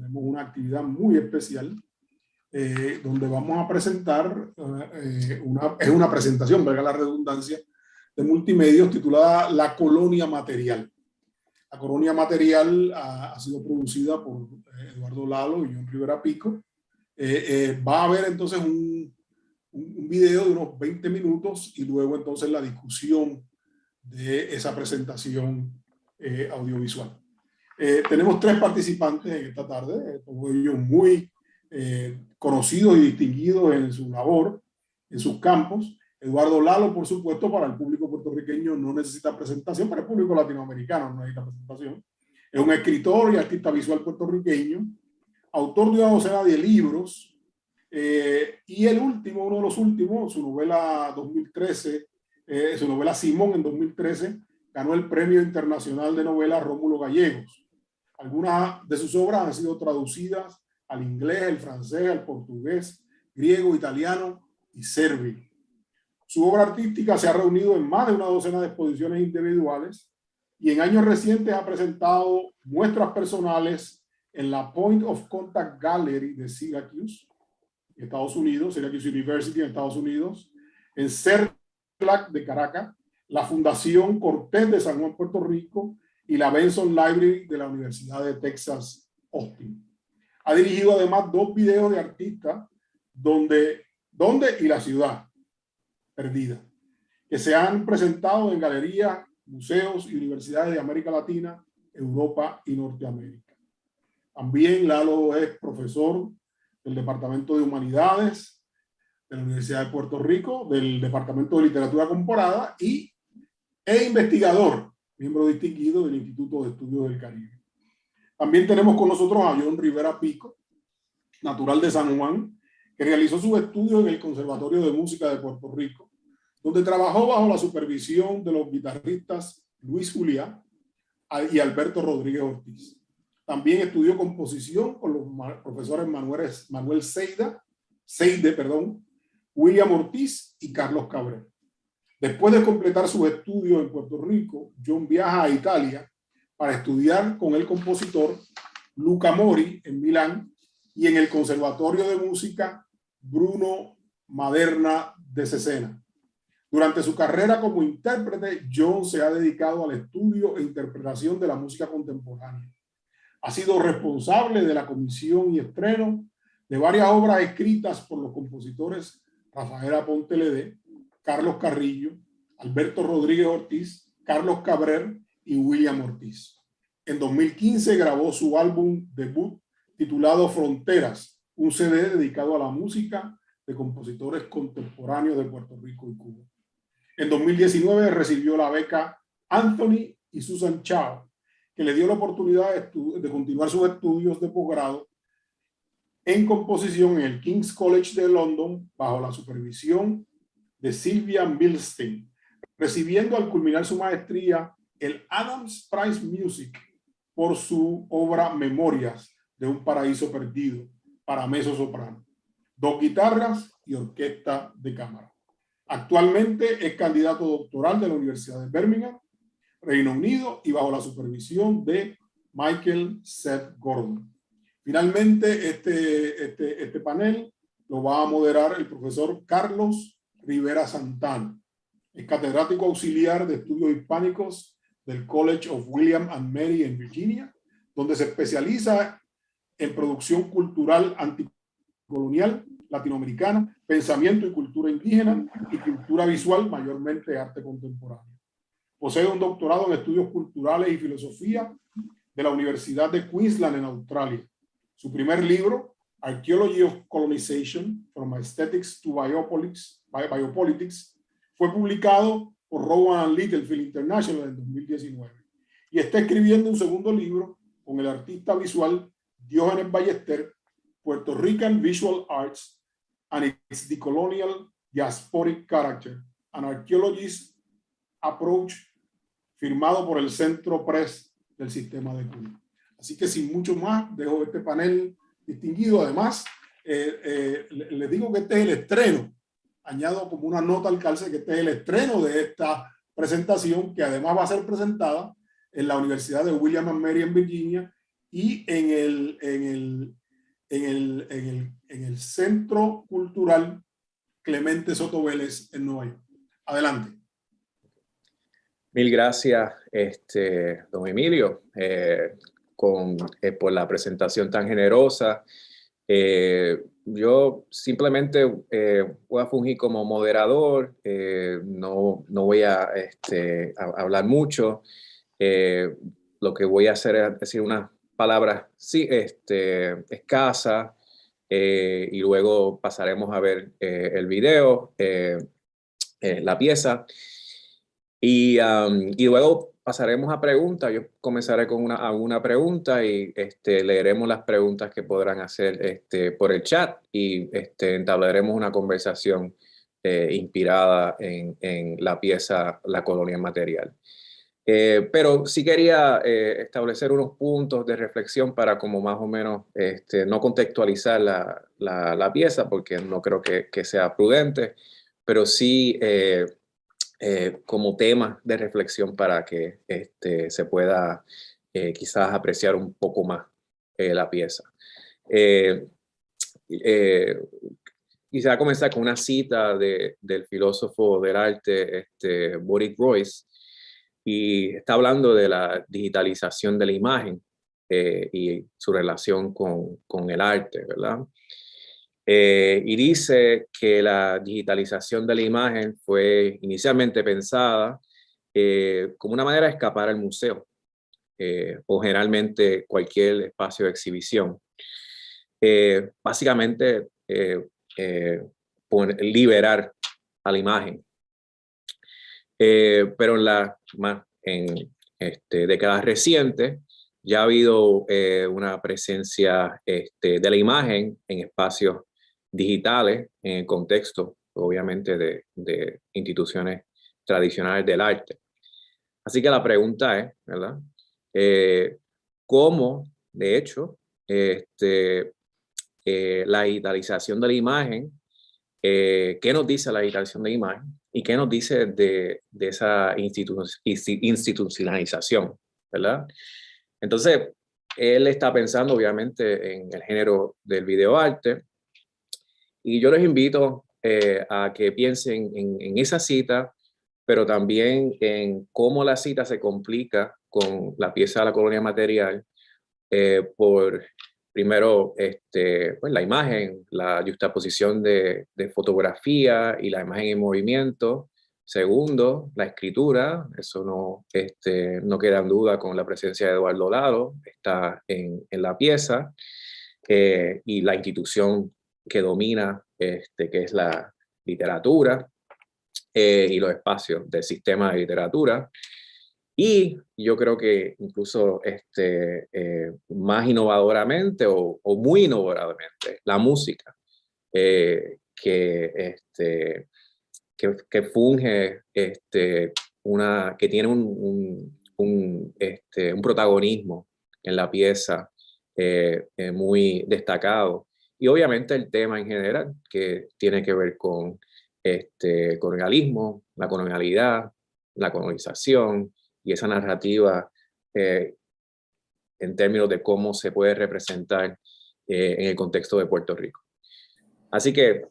tenemos una actividad muy especial donde vamos a presentar, es una presentación, valga la redundancia, de multimedios titulada La Colonia Material. La Colonia Material ha sido producida por Eduardo Lalo y John Rivera Pico. Va a haber entonces un video de unos 20 minutos y luego entonces la discusión de esa presentación audiovisual. Tenemos 3 participantes en esta tarde, todos ellos muy conocidos y distinguidos en su labor, en sus campos. Eduardo Lalo, por supuesto, para el público puertorriqueño no necesita presentación, para el público latinoamericano no necesita presentación. Es un escritor y artista visual puertorriqueño, autor de una docena de libros, y el último, uno de los últimos, su novela 2013, su novela Simón en 2013, ganó el Premio Internacional de Novela Rómulo Gallegos. Algunas de sus obras han sido traducidas al inglés, al francés, al portugués, griego, italiano y serbio. Su obra artística se ha reunido en más de una docena de exposiciones individuales y en años recientes ha presentado muestras personales en la Point of Contact Gallery de Syracuse, Estados Unidos, Syracuse University en Estados Unidos, en CERCLAC de Caracas, la Fundación Cortés de San Juan, Puerto Rico, y la Benson Library de la Universidad de Texas, Austin. Ha dirigido además 2 videos de artistas, ¿Dónde y la ciudad perdida?, que se han presentado en galerías, museos y universidades de América Latina, Europa y Norteamérica. También Lalo es profesor del Departamento de Humanidades de la Universidad de Puerto Rico, del Departamento de Literatura Comparada e investigador, miembro distinguido del Instituto de Estudios del Caribe. También tenemos con nosotros a John Rivera Pico, natural de San Juan, que realizó sus estudios en el Conservatorio de Música de Puerto Rico, donde trabajó bajo la supervisión de los guitarristas Luis Juliá y Alberto Rodríguez Ortiz. También estudió composición con los profesores Manuel Seide, William Ortiz y Carlos Cabrera. Después de completar sus estudios en Puerto Rico, John viaja a Italia para estudiar con el compositor Luca Mori en Milán y en el Conservatorio de Música Bruno Maderna de Cesena. Durante su carrera como intérprete, John se ha dedicado al estudio e interpretación de la música contemporánea. Ha sido responsable de la comisión y estreno de varias obras escritas por los compositores Rafael Aponte Ledé, Carlos Carrillo, Alberto Rodríguez Ortiz, Carlos Cabrer y William Ortiz. En 2015 grabó su álbum debut titulado Fronteras, un CD dedicado a la música de compositores contemporáneos de Puerto Rico y Cuba. En 2019 recibió la beca Anthony y Susan Chao, que le dio la oportunidad de continuar sus estudios de posgrado en composición en el King's College de London bajo la supervisión de Sylvia Milstein, recibiendo al culminar su maestría el Adams Prize Music por su obra Memorias de un Paraíso Perdido para mezzo-soprano, 2 guitarras y orquesta de cámara. Actualmente es candidato doctoral de la Universidad de Birmingham, Reino Unido, y bajo la supervisión de Michael Seth Gordon. Finalmente, este panel lo va a moderar el profesor Carlos Rivera Santana. Es catedrático auxiliar de estudios hispánicos del College of William and Mary en Virginia, donde se especializa en producción cultural anticolonial latinoamericana, pensamiento y cultura indígena y cultura visual, mayormente arte contemporáneo. Posee un doctorado en estudios culturales y filosofía de la Universidad de Queensland en Australia. Su primer libro, Archaeology of Colonization, From Aesthetics to Biopolitics, fue publicado por Rowan Littlefield International en 2019. Y está escribiendo un segundo libro con el artista visual Diógenes Ballester, Puerto Rican Visual Arts and its Decolonial Diasporic Character, an Archaeologist's Approach, firmado por el Centro Press del Sistema de Cuba. Así que sin mucho más, dejo este panel distinguido. Además, les digo que este es el estreno. Añado como una nota al calce que este es el estreno de esta presentación, que además va a ser presentada en la Universidad de William and Mary en Virginia y en en el Centro Cultural Clemente Soto Vélez en Nueva York. Adelante. Mil gracias, don Emilio, por la presentación tan generosa. Yo simplemente voy a fungir como moderador, no voy a hablar mucho. Lo que voy a hacer es decir unas palabras sí, escasas, y luego pasaremos a ver el video, la pieza. Y luego pasaremos a preguntas. Yo comenzaré con alguna pregunta y leeremos las preguntas que podrán hacer por el chat y entablaremos una conversación inspirada en la pieza La Colonia Material. Pero sí quería establecer unos puntos de reflexión para como más o menos no contextualizar la pieza porque no creo que sea prudente, pero sí como tema de reflexión para que se pueda quizás apreciar un poco más la pieza. Eh, eh, Quisiera comenzar con una cita del filósofo del arte Boris Royce, y está hablando de la digitalización de la imagen y su relación con el arte, ¿verdad? Y dice que la digitalización de la imagen fue inicialmente pensada como una manera de escapar al museo o generalmente cualquier espacio de exhibición. Básicamente, liberar a la imagen. Pero en décadas recientes ya ha habido una presencia de la imagen en espacios digitales en el contexto, obviamente, de instituciones tradicionales del arte. Así que la pregunta es, ¿verdad? ¿Cómo, de hecho, la digitalización de la imagen, qué nos dice la digitalización de la imagen y qué nos dice de esa institucionalización, ¿verdad? Entonces, él está pensando obviamente en el género del videoarte, y yo les invito a que piensen en esa cita, pero también en cómo la cita se complica con la pieza de La Colonia Material, por primero pues la imagen, la juxtaposición de fotografía y la imagen en movimiento. Segundo, la escritura, eso no queda en duda con la presencia de Eduardo Lado, está en la pieza, y la institución que domina, que es la literatura, y los espacios del sistema de literatura. Y yo creo que incluso más innovadoramente o muy innovadoramente, la música, que funge, que tiene un protagonismo en la pieza muy destacado. Y obviamente el tema en general, que tiene que ver con colonialismo, la colonialidad, la colonización y esa narrativa en términos de cómo se puede representar en el contexto de Puerto Rico. Así que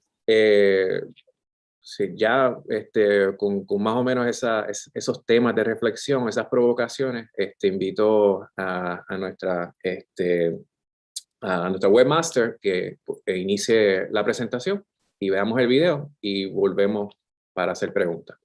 sí, ya con más o menos esos temas de reflexión, esas provocaciones, invito a nuestra webmaster que inicie la presentación y veamos el video y volvemos para hacer preguntas.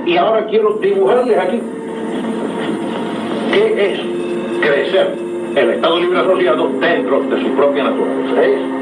Y ahora quiero dibujarles aquí qué es crecer el Estado Libre Asociado dentro de su propia naturaleza. ¿Es?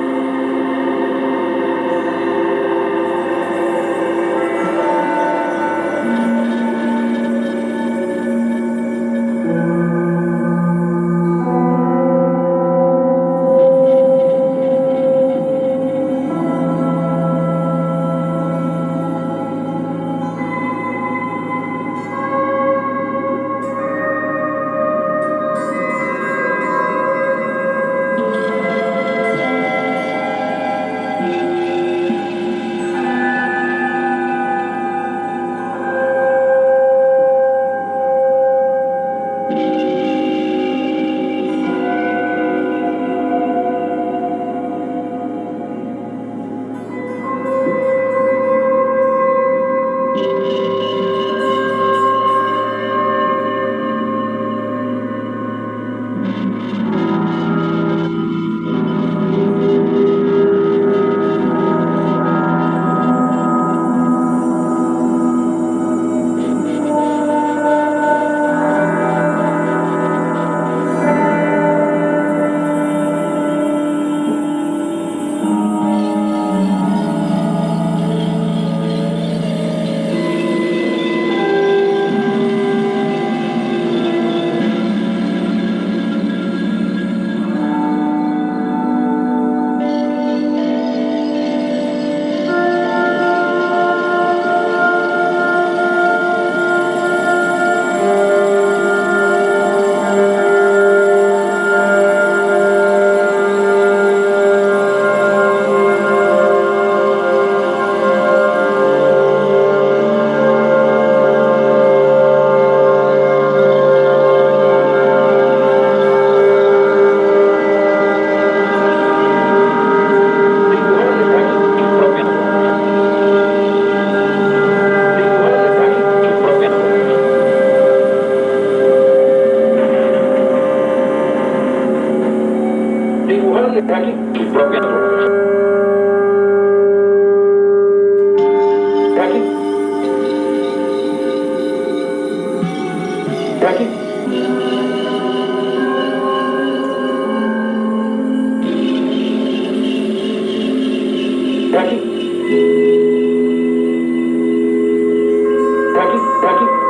Aquí, su propia naturaleza. Aquí. Aquí. Aquí. Aquí. Aquí.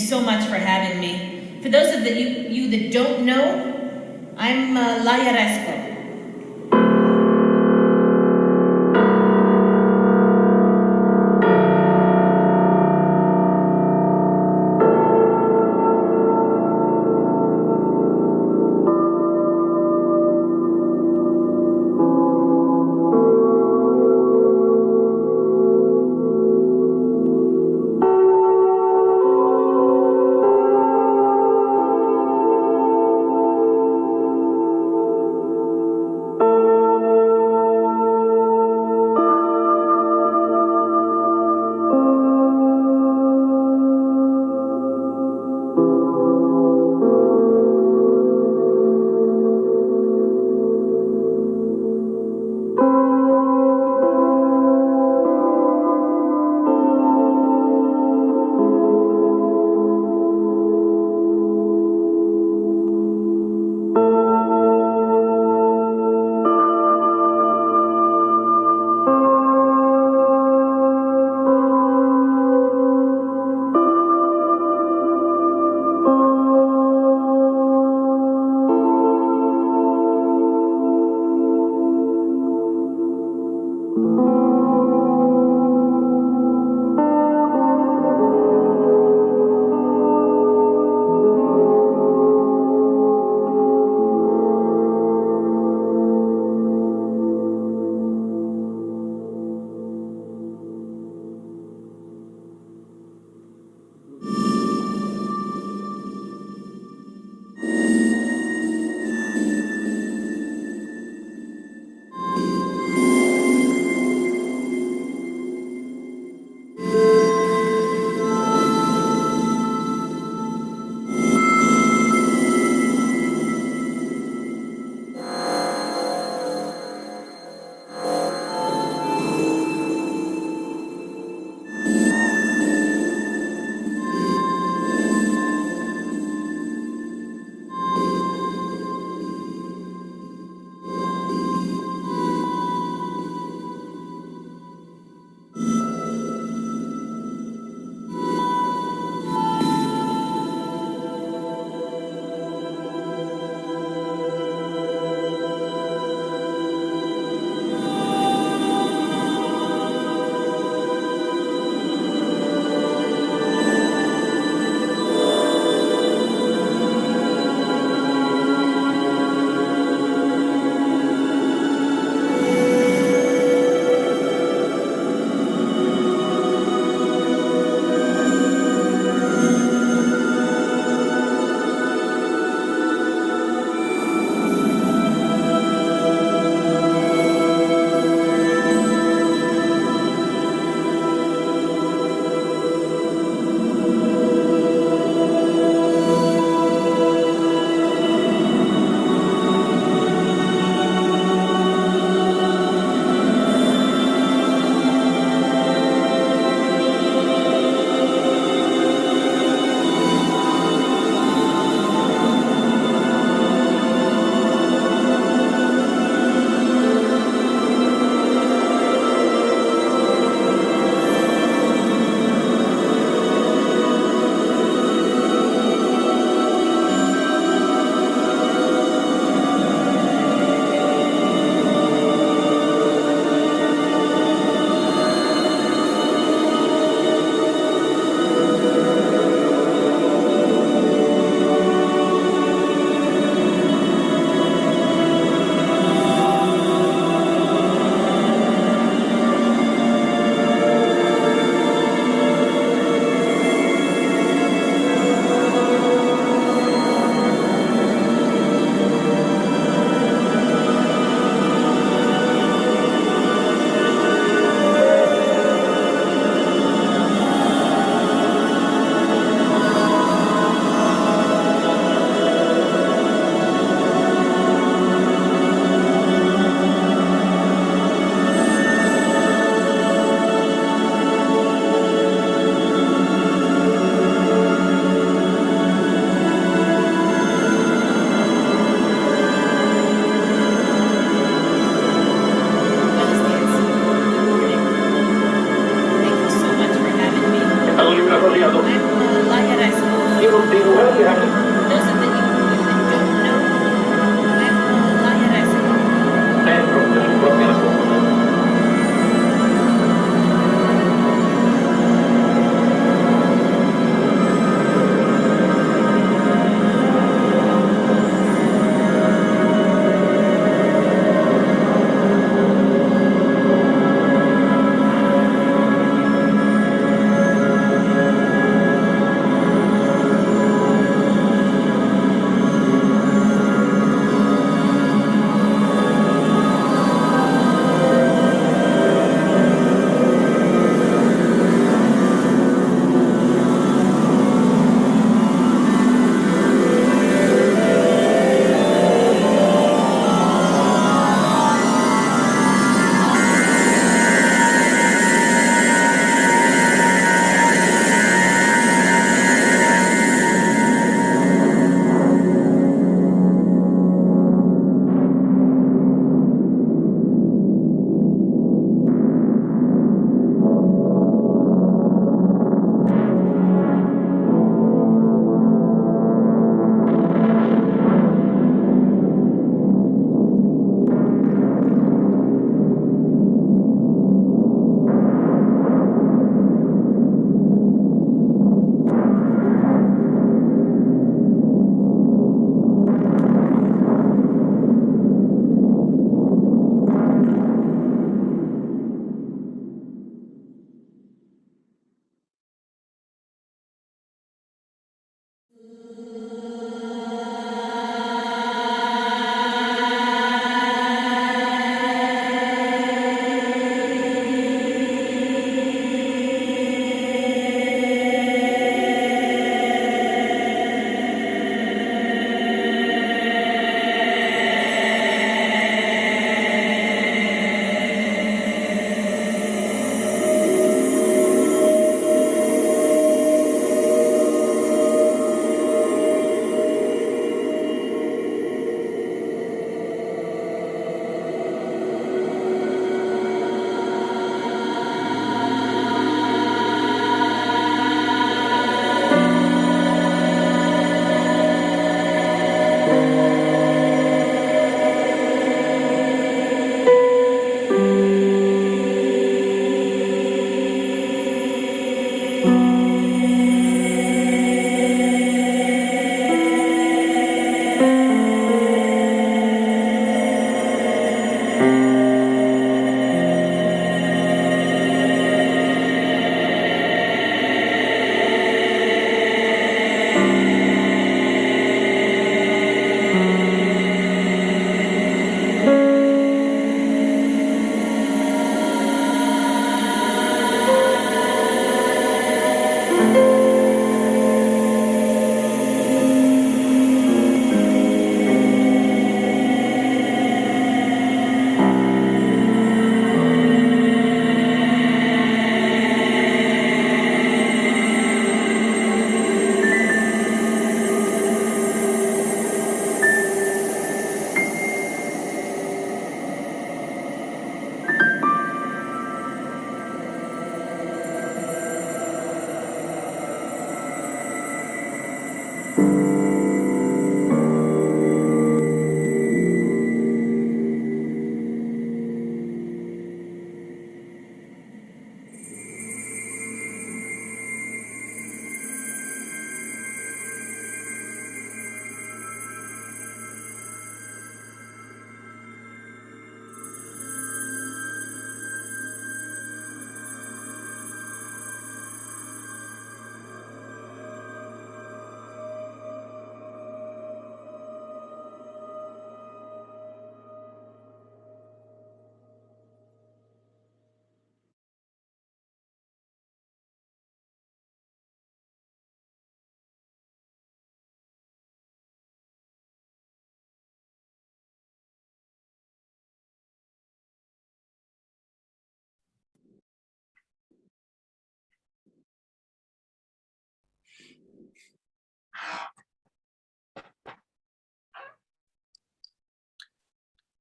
so much for having me. For those of you that don't know, I'm Laia Resco. Those of you that don't know, I'm Laia Ressa. dentro de su propia naturaleza.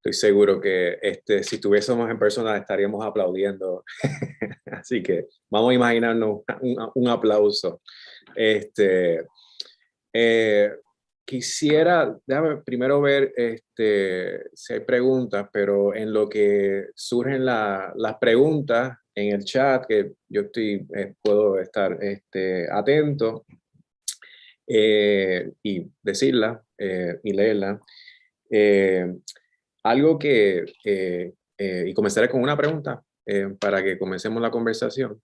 Estoy seguro que si estuviésemos en persona estaríamos aplaudiendo. Así que vamos a imaginarnos un aplauso. Quisiera, déjame primero ver si hay preguntas, pero en lo que surgen las preguntas en el chat, que yo puedo estar atento y decirlas y leerlas. Algo y comenzaré con una pregunta para que comencemos la conversación.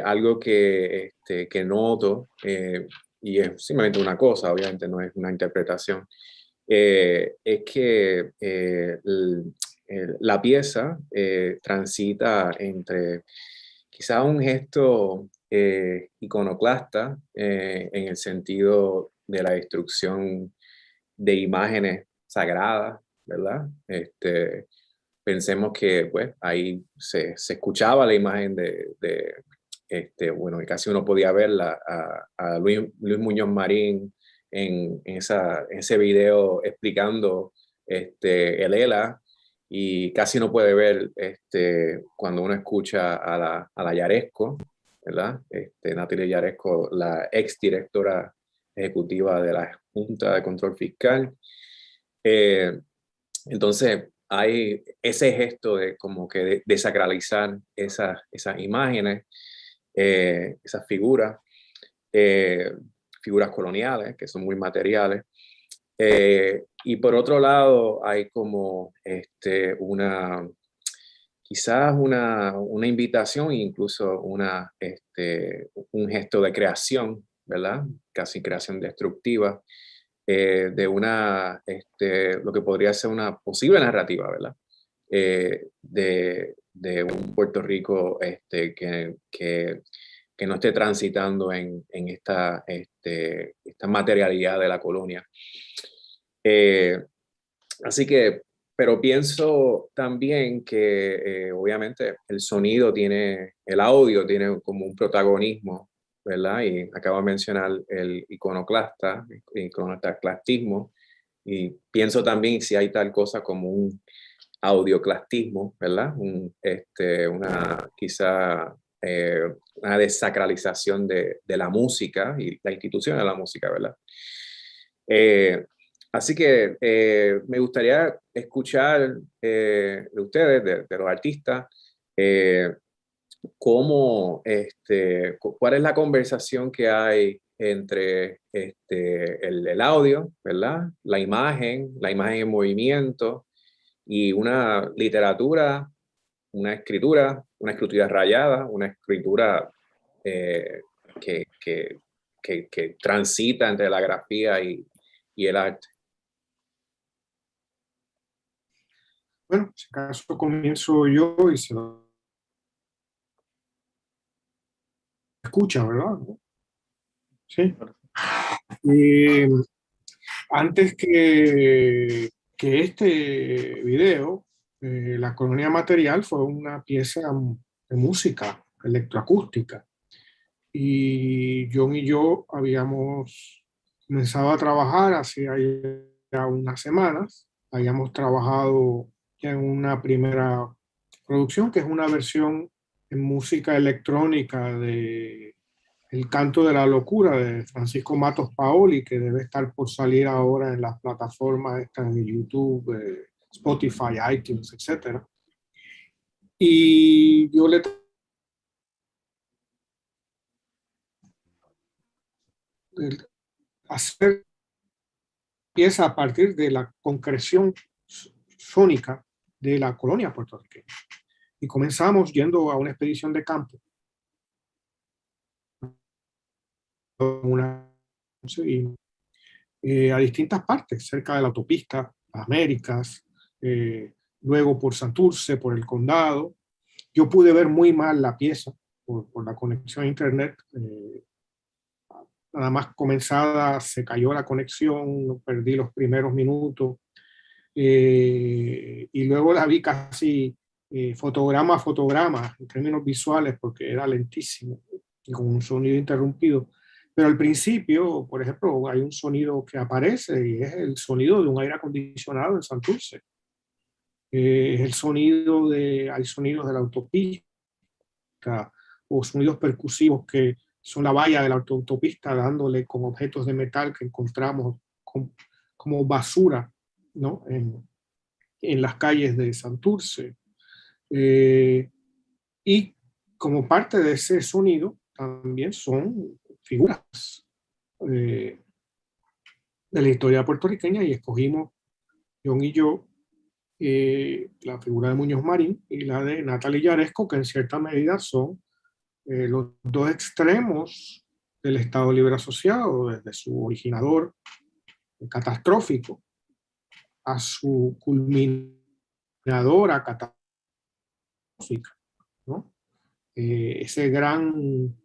Algo que noto, y es simplemente una cosa, obviamente no es una interpretación, es que la pieza transita entre quizá un gesto iconoclasta en el sentido de la destrucción de imágenes sagradas, ¿verdad? Pensemos que pues, ahí se escuchaba la imagen bueno, casi uno podía verla a Luis Muñoz Marín en ese video explicando el ELA, y casi no puede ver cuando uno escucha a la Yaresco, ¿verdad? Natalia Yaresco, la ex directora ejecutiva de la Junta de Control Fiscal. Entonces, hay ese gesto de como que desacralizar esas imágenes, esas figuras, figuras coloniales que son muy materiales. Y por otro lado, hay como quizás una invitación e incluso un gesto de creación, ¿verdad? Casi creación destructiva, de lo que podría ser una posible narrativa, ¿verdad? De un Puerto Rico que no esté transitando en esta materialidad de la colonia. Así que, pero pienso también que obviamente el audio tiene como un protagonismo, ¿verdad? Y acabo de mencionar el iconoclastismo, y pienso también si hay tal cosa como un audioclastismo, ¿verdad? Quizá una desacralización de la música y la institución de la música, ¿verdad? Así que me gustaría escuchar de ustedes, de los artistas, cuál es la conversación que hay entre el audio, ¿verdad? La imagen en movimiento y una literatura, una escritura rayada, una escritura que transita entre la grafía y el arte. Bueno, si acaso comienzo yo y se lo escucha, ¿verdad? Sí. Antes que este video, La Colonia Material fue una pieza de música electroacústica. Y John y yo habíamos comenzado a trabajar hace ya unas semanas. Habíamos trabajado ya en una primera producción, que es una versión en música electrónica de El Canto de la Locura de Francisco Matos Paoli, que debe estar por salir ahora en las plataformas estas de YouTube, Spotify, iTunes, etc. Y yo le hacer pieza a partir de la concreción sónica de la colonia puertorriqueña. Y comenzamos yendo a una expedición de campo. A distintas partes, cerca de la autopista, las Américas, luego por Santurce, por el condado. Yo pude ver muy mal la pieza por la conexión a internet. Nada más comenzada se cayó la conexión, perdí los primeros minutos. Y luego la vi casi fotograma a fotograma en términos visuales porque era lentísimo y con un sonido interrumpido. Pero al principio, por ejemplo, hay un sonido que aparece y es el sonido de un aire acondicionado en Santurce. Es hay sonidos de la autopista o sonidos percusivos que son la valla de la autopista, dándole con objetos de metal que encontramos como basura, ¿no? En las calles de Santurce. Y como parte de ese sonido también son figuras de la historia puertorriqueña, y escogimos, John y yo, la figura de Muñoz Marín y la de Natalie Yaresco, que en cierta medida son los dos extremos del Estado Libre Asociado, desde su originador catastrófico a su culminadora catastrófica, ¿no? Ese gran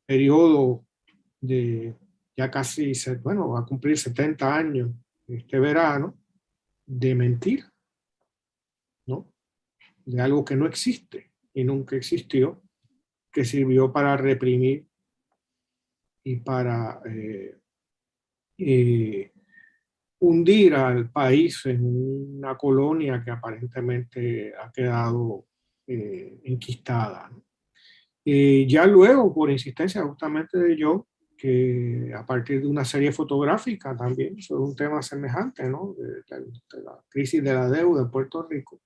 periodo de ya casi, bueno, va a cumplir 70 años este verano, de mentira, ¿no? De algo que no existe y nunca existió, que sirvió para reprimir y para hundir al país en una colonia que aparentemente ha quedado enquistada, ¿no? Ya luego, por insistencia justamente de yo, que a partir de una serie fotográfica también sobre un tema semejante, ¿no? De la crisis de la deuda de Puerto Rico,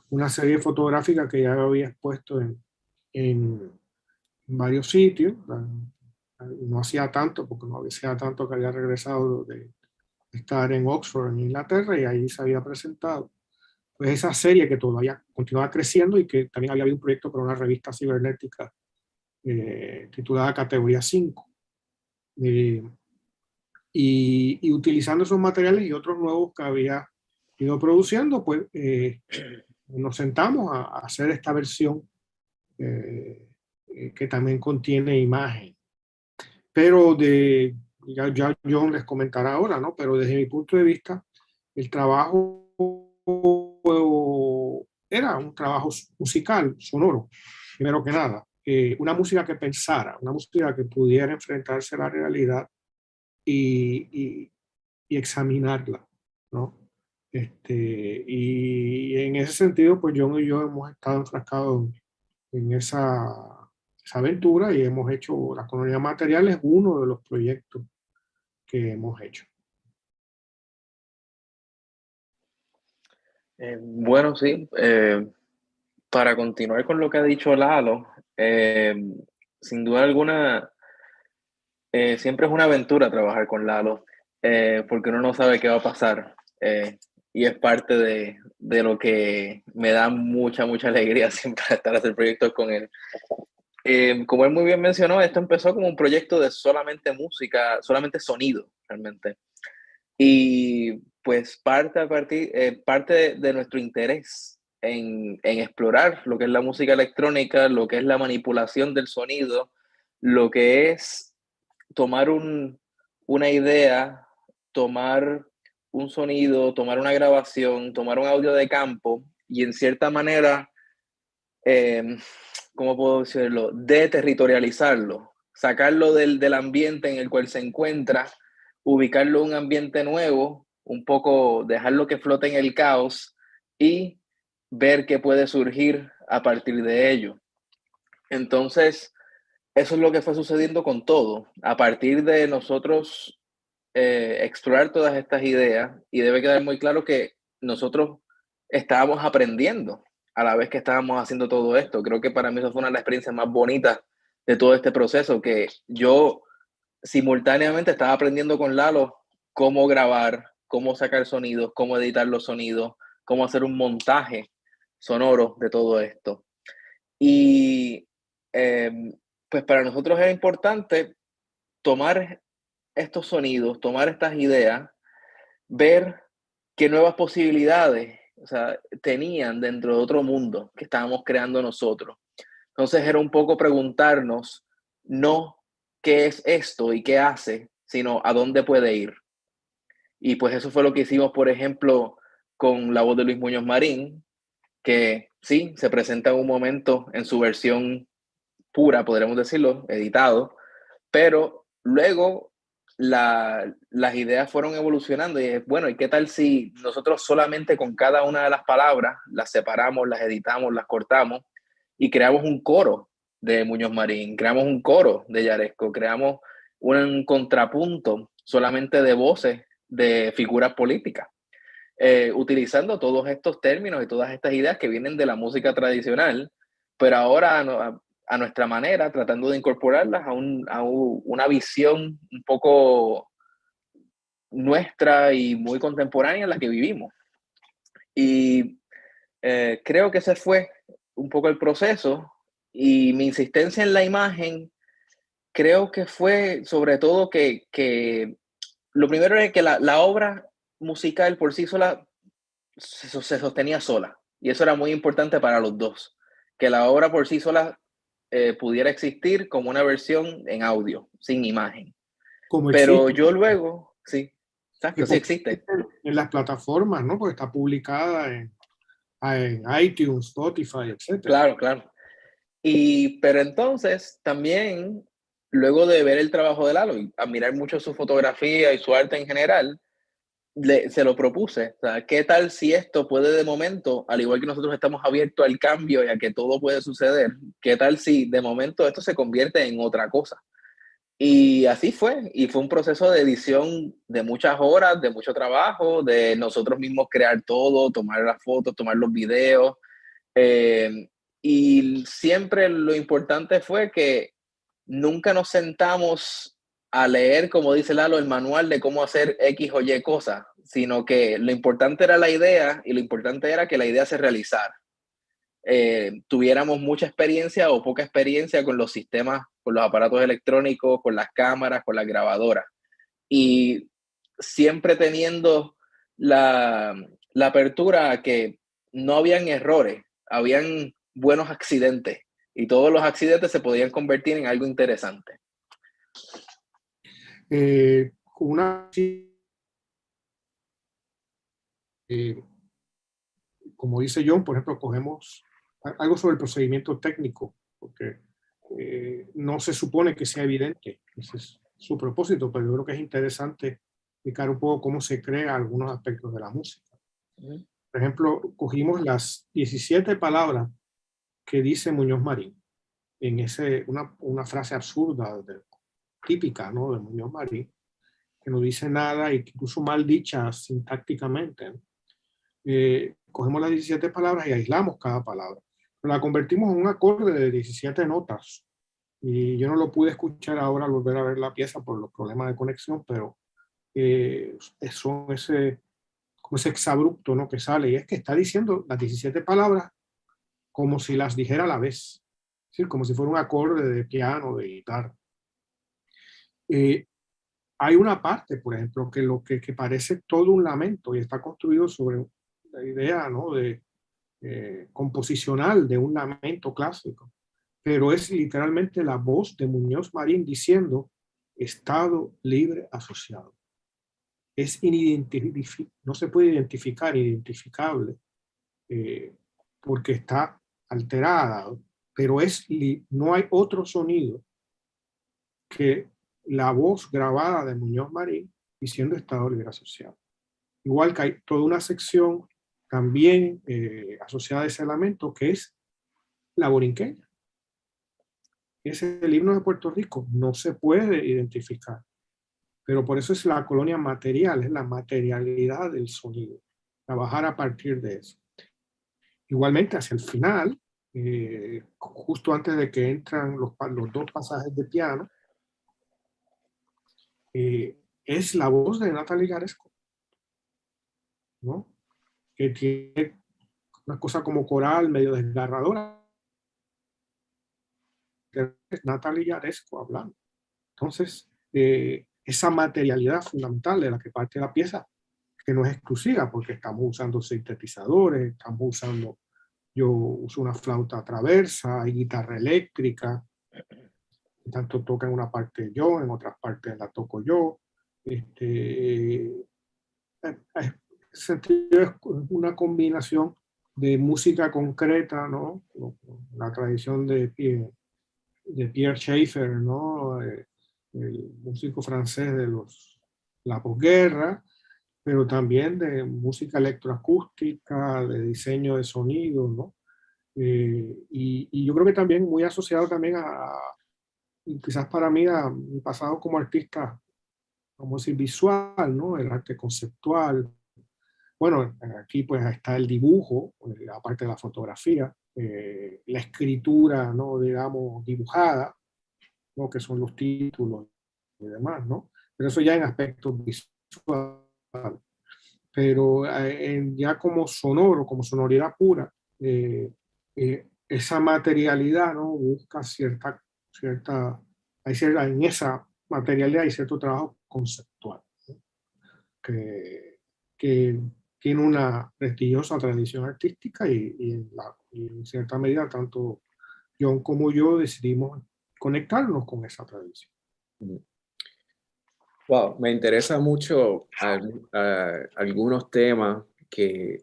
una serie fotográfica que ya había expuesto en varios sitios. No hacía tanto, porque no hacía tanto que había regresado de estar en Oxford, en Inglaterra, y ahí se había presentado pues esa serie que todavía continuaba creciendo, y que también había habido un proyecto para una revista cibernética titulada Categoría 5. Y utilizando esos materiales y otros nuevos que había ido produciendo, pues nos sentamos a hacer esta versión que también contiene imagen. Pero ya John les comentará ahora, ¿no? Pero desde mi punto de vista, el trabajo era un trabajo musical, sonoro, primero que nada. Una música que pensara, una música que pudiera enfrentarse a la realidad y examinarla, ¿no? Y en ese sentido, pues John y yo hemos estado enfrascados en esa aventura, y hemos hecho La Colonia Material, es uno de los proyectos que hemos hecho. Bueno, sí. Para continuar con lo que ha dicho Lalo, sin duda alguna, siempre es una aventura trabajar con Lalo, porque uno no sabe qué va a pasar. Y es parte de lo que me da mucha alegría siempre estar haciendo proyectos con él. Como él muy bien mencionó, esto empezó como un proyecto de solamente música, solamente sonido, realmente. Y pues parte de nuestro interés en explorar lo que es la música electrónica, lo que es la manipulación del sonido, lo que es tomar una idea, tomar un sonido, tomar una grabación, tomar un audio de campo y en cierta manera, ¿cómo puedo decirlo? Deterritorializarlo, sacarlo del ambiente en el cual se encuentra, ubicarlo en un ambiente nuevo, un poco dejarlo que flote en el caos y ver qué puede surgir a partir de ello. Entonces, eso es lo que fue sucediendo con todo. A partir de nosotros explorar todas estas ideas, y debe quedar muy claro que nosotros estábamos aprendiendo a la vez que estábamos haciendo todo esto. Creo que para mí eso fue una de las experiencias más bonitas de todo este proceso, que yo simultáneamente estaba aprendiendo con Lalo cómo grabar, cómo sacar sonidos, cómo editar los sonidos, cómo hacer un montaje sonoro de todo esto. Y pues para nosotros era importante tomar estos sonidos, tomar estas ideas, ver qué nuevas posibilidades, o sea, tenían dentro de otro mundo que estábamos creando nosotros. Entonces era un poco preguntarnos, no qué es esto y qué hace, sino a dónde puede ir. Y pues eso fue lo que hicimos, por ejemplo, con La Voz de Luis Muñoz Marín, que sí, se presenta en un momento en su versión pura, podríamos decirlo, editado, pero luego las ideas fueron evolucionando, y es, bueno, ¿y qué tal si nosotros solamente con cada una de las palabras las separamos, las editamos, las cortamos y creamos un coro de Muñoz Marín, creamos un coro de Yaresco, creamos un contrapunto solamente de voces de figuras políticas, utilizando todos estos términos y todas estas ideas que vienen de la música tradicional, pero ahora a nuestra manera, tratando de incorporarlas a una visión un poco nuestra y muy contemporánea en la que vivimos. Y creo que ese fue un poco el proceso, y mi insistencia en la imagen creo que fue sobre todo que lo primero es que la obra musical por sí sola se sostenía sola, y eso era muy importante para los dos, que la obra por sí sola pudiera existir como una versión en audio, sin imagen. Como Pero existe, yo luego, sí, que exacto, sí existe. en las plataformas, ¿no? Porque está publicada en iTunes, Spotify, etc. Claro, claro. Pero entonces también, luego de ver el trabajo de Lalo y admirar mucho su fotografía y su arte en general, se lo propuse. O sea, ¿qué tal si esto puede de momento, al igual que nosotros estamos abiertos al cambio y a que todo puede suceder, qué tal si de momento esto se convierte en otra cosa? Y así fue, y fue un proceso de edición de muchas horas, de mucho trabajo, de nosotros mismos crear todo, tomar las fotos, tomar los videos. Y siempre lo importante fue que nunca nos sentamos a leer, como dice Lalo, el manual de cómo hacer X o Y cosas, sino que lo importante era la idea, y lo importante era que la idea se realizara. Tuviéramos mucha experiencia o poca experiencia con los sistemas, con los aparatos electrónicos, con las cámaras, con las grabadoras. Y siempre teniendo la apertura a que no habían errores, habían buenos accidentes, y todos los accidentes se podían convertir en algo interesante. Una, como dice John, por ejemplo, cogemos algo sobre el procedimiento técnico, porque no se supone que sea evidente, ese es su propósito, pero yo creo que es interesante explicar un poco cómo se crea algunos aspectos de la música. Por ejemplo, cogimos las 17 palabras que dice Muñoz Marín, en una frase absurda, típica, ¿no?, de Muñoz Marín, que no dice nada, incluso mal dicha sintácticamente, ¿no? Cogemos las 17 palabras y aislamos cada palabra. La convertimos en un acorde de 17 notas. Y yo no lo pude escuchar ahora al volver a ver la pieza por los problemas de conexión, pero son ese exabrupto, ¿no?, que sale. Y es que está diciendo las 17 palabras como si las dijera a la vez. Es decir, como si fuera un acorde de piano, de guitarra. Hay una parte, por ejemplo, que parece todo un lamento y está construido sobre la idea, ¿no?, de composicional de un lamento clásico, pero es literalmente la voz de Muñoz Marín diciendo Estado Libre Asociado. Es no se puede identificar, identificable, porque está alterada, pero no hay otro sonido que la voz grabada de Muñoz Marín diciendo Estado Libre Asociado. Igual que hay toda una sección también asociada a ese lamento, que es la borinqueña. Es el himno de Puerto Rico, no se puede identificar, pero por eso es la colonia material, es la materialidad del sonido, trabajar a partir de eso. Igualmente hacia el final, justo antes de que entran los dos pasajes de piano, es la voz de Natalie Yaresco, ¿no?, que tiene una cosa como coral, medio desgarradora. Es Natalie Yaresco hablando. Entonces, esa materialidad fundamental de la que parte la pieza, que no es exclusiva, porque estamos usando sintetizadores, yo uso una flauta traversa, hay guitarra eléctrica, tanto toca en una parte yo, en otras partes la toco yo. Sentido es una combinación de música concreta, ¿no?, la tradición de Pierre Schaeffer, ¿no?, el músico francés de la posguerra, pero también de música electroacústica, de diseño de sonido, ¿no?, Y yo creo que también muy asociado también quizás para mí, a mi pasado como artista, vamos a decir, visual, ¿no? El arte conceptual. Bueno, aquí pues está el dibujo, aparte de la fotografía, la escritura, ¿no? Digamos, dibujada, ¿no? Que son los títulos y demás, ¿no? Pero eso ya en aspectos visuales. Pero ya como sonoro, como sonoridad pura, esa materialidad, ¿no? Busca en esa materialidad hay cierto trabajo conceptual, ¿no? que tiene una prestigiosa tradición artística y en cierta medida tanto John como yo decidimos conectarnos con esa tradición. Wow, me interesa mucho algunos temas que,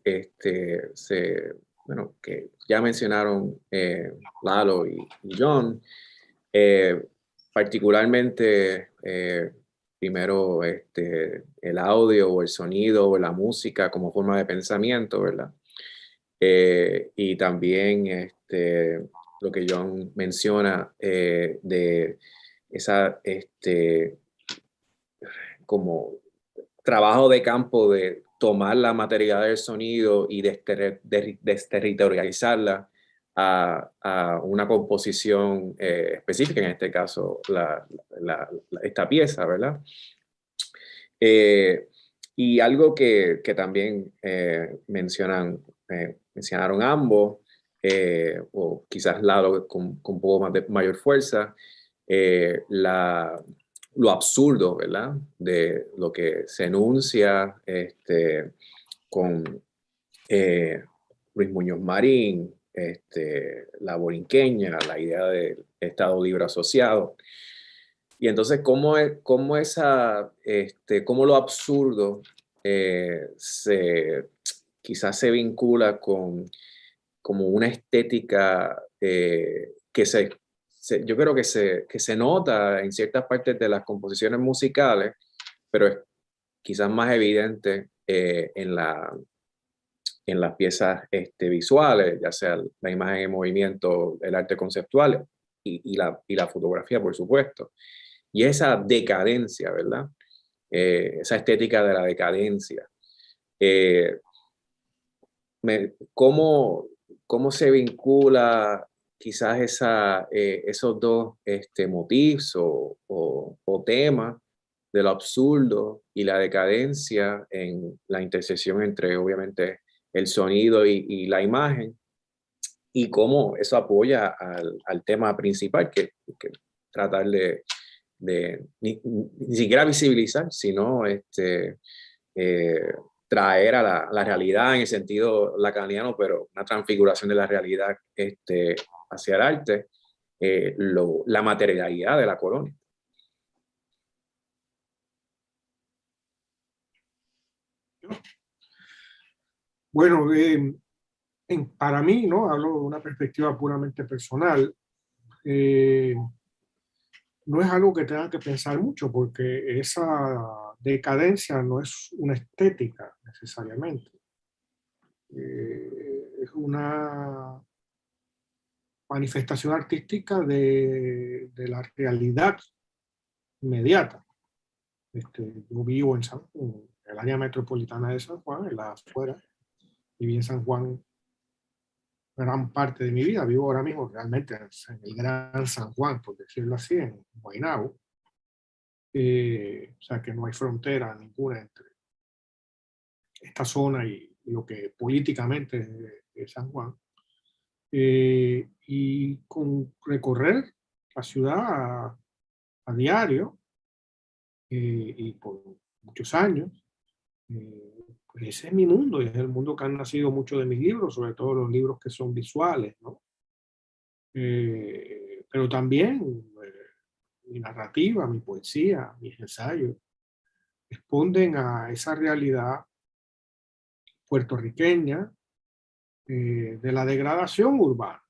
que ya mencionaron Lalo y John, particularmente primero el audio o el sonido o la música como forma de pensamiento, ¿verdad? Y también lo que John menciona de esa como trabajo de campo de tomar la materialidad del sonido y desterritorializarla a una composición específica, en este caso esta pieza, ¿verdad? Y algo que también mencionaron ambos, o quizás Lalo con un poco más de mayor fuerza, lo absurdo, ¿verdad? De lo que se enuncia con Luis Muñoz Marín, la borinqueña, la idea del Estado Libre Asociado. Y entonces, ¿cómo lo absurdo quizás se vincula con como una estética yo creo que se nota en ciertas partes de las composiciones musicales, pero es quizás más evidente en las piezas visuales, ya sea la imagen en movimiento, el arte conceptual y la fotografía, por supuesto. Y esa decadencia, ¿verdad? Esa estética de la decadencia. ¿Cómo se vincula quizás esos dos motivos o temas de lo absurdo y la decadencia en la intersección entre, obviamente, el sonido y la imagen? Y cómo eso apoya al tema principal, que tratar de ni siquiera visibilizar, sino traer a la realidad en el sentido lacaniano, pero una transfiguración de la realidad hacia el arte, la materialidad de la colonia. Bueno, para mí, ¿no? Hablo de una perspectiva puramente personal. No es algo que tengan que pensar mucho, porque esa decadencia no es una estética necesariamente. Es una manifestación artística de la realidad inmediata. Yo vivo en el área metropolitana de San Juan, en la afuera. Viví en San Juan gran parte de mi vida. Vivo ahora mismo realmente en el Gran San Juan, por decirlo así, en Guaynabo. O sea que no hay frontera ninguna entre esta zona y lo que políticamente es San Juan. Y con recorrer la ciudad a diario y por muchos años, pues ese es mi mundo y es el mundo que han nacido muchos de mis libros, sobre todo los libros que son visuales, ¿no? Pero también mi narrativa, mi poesía, mis ensayos responden a esa realidad puertorriqueña de la degradación urbana,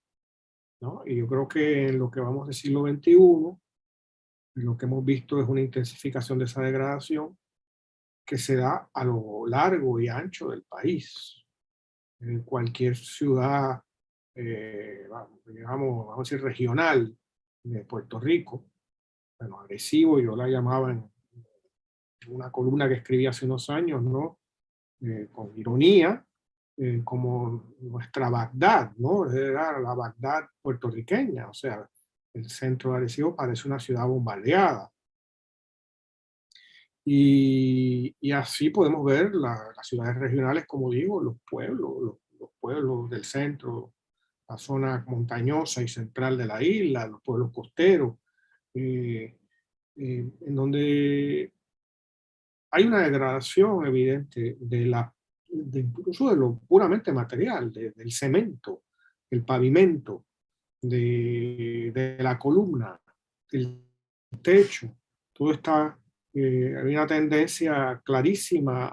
¿no? Y yo creo que en lo que vamos del siglo XXI, lo que hemos visto es una intensificación de esa degradación que se da a lo largo y ancho del país. En cualquier ciudad digamos, vamos a decir, regional de Puerto Rico, bueno, agresivo, yo la llamaba en una columna que escribí hace unos años, ¿no? Con ironía, como nuestra Bagdad, ¿no? Era la Bagdad puertorriqueña, o sea, el centro de Arecibo parece una ciudad bombardeada. Y así podemos ver las ciudades regionales, como digo, los pueblos del centro, la zona montañosa y central de la isla, los pueblos costeros, en donde hay una degradación evidente incluso de lo puramente material, del cemento, el pavimento, de la columna, el techo, todo está, hay una tendencia clarísima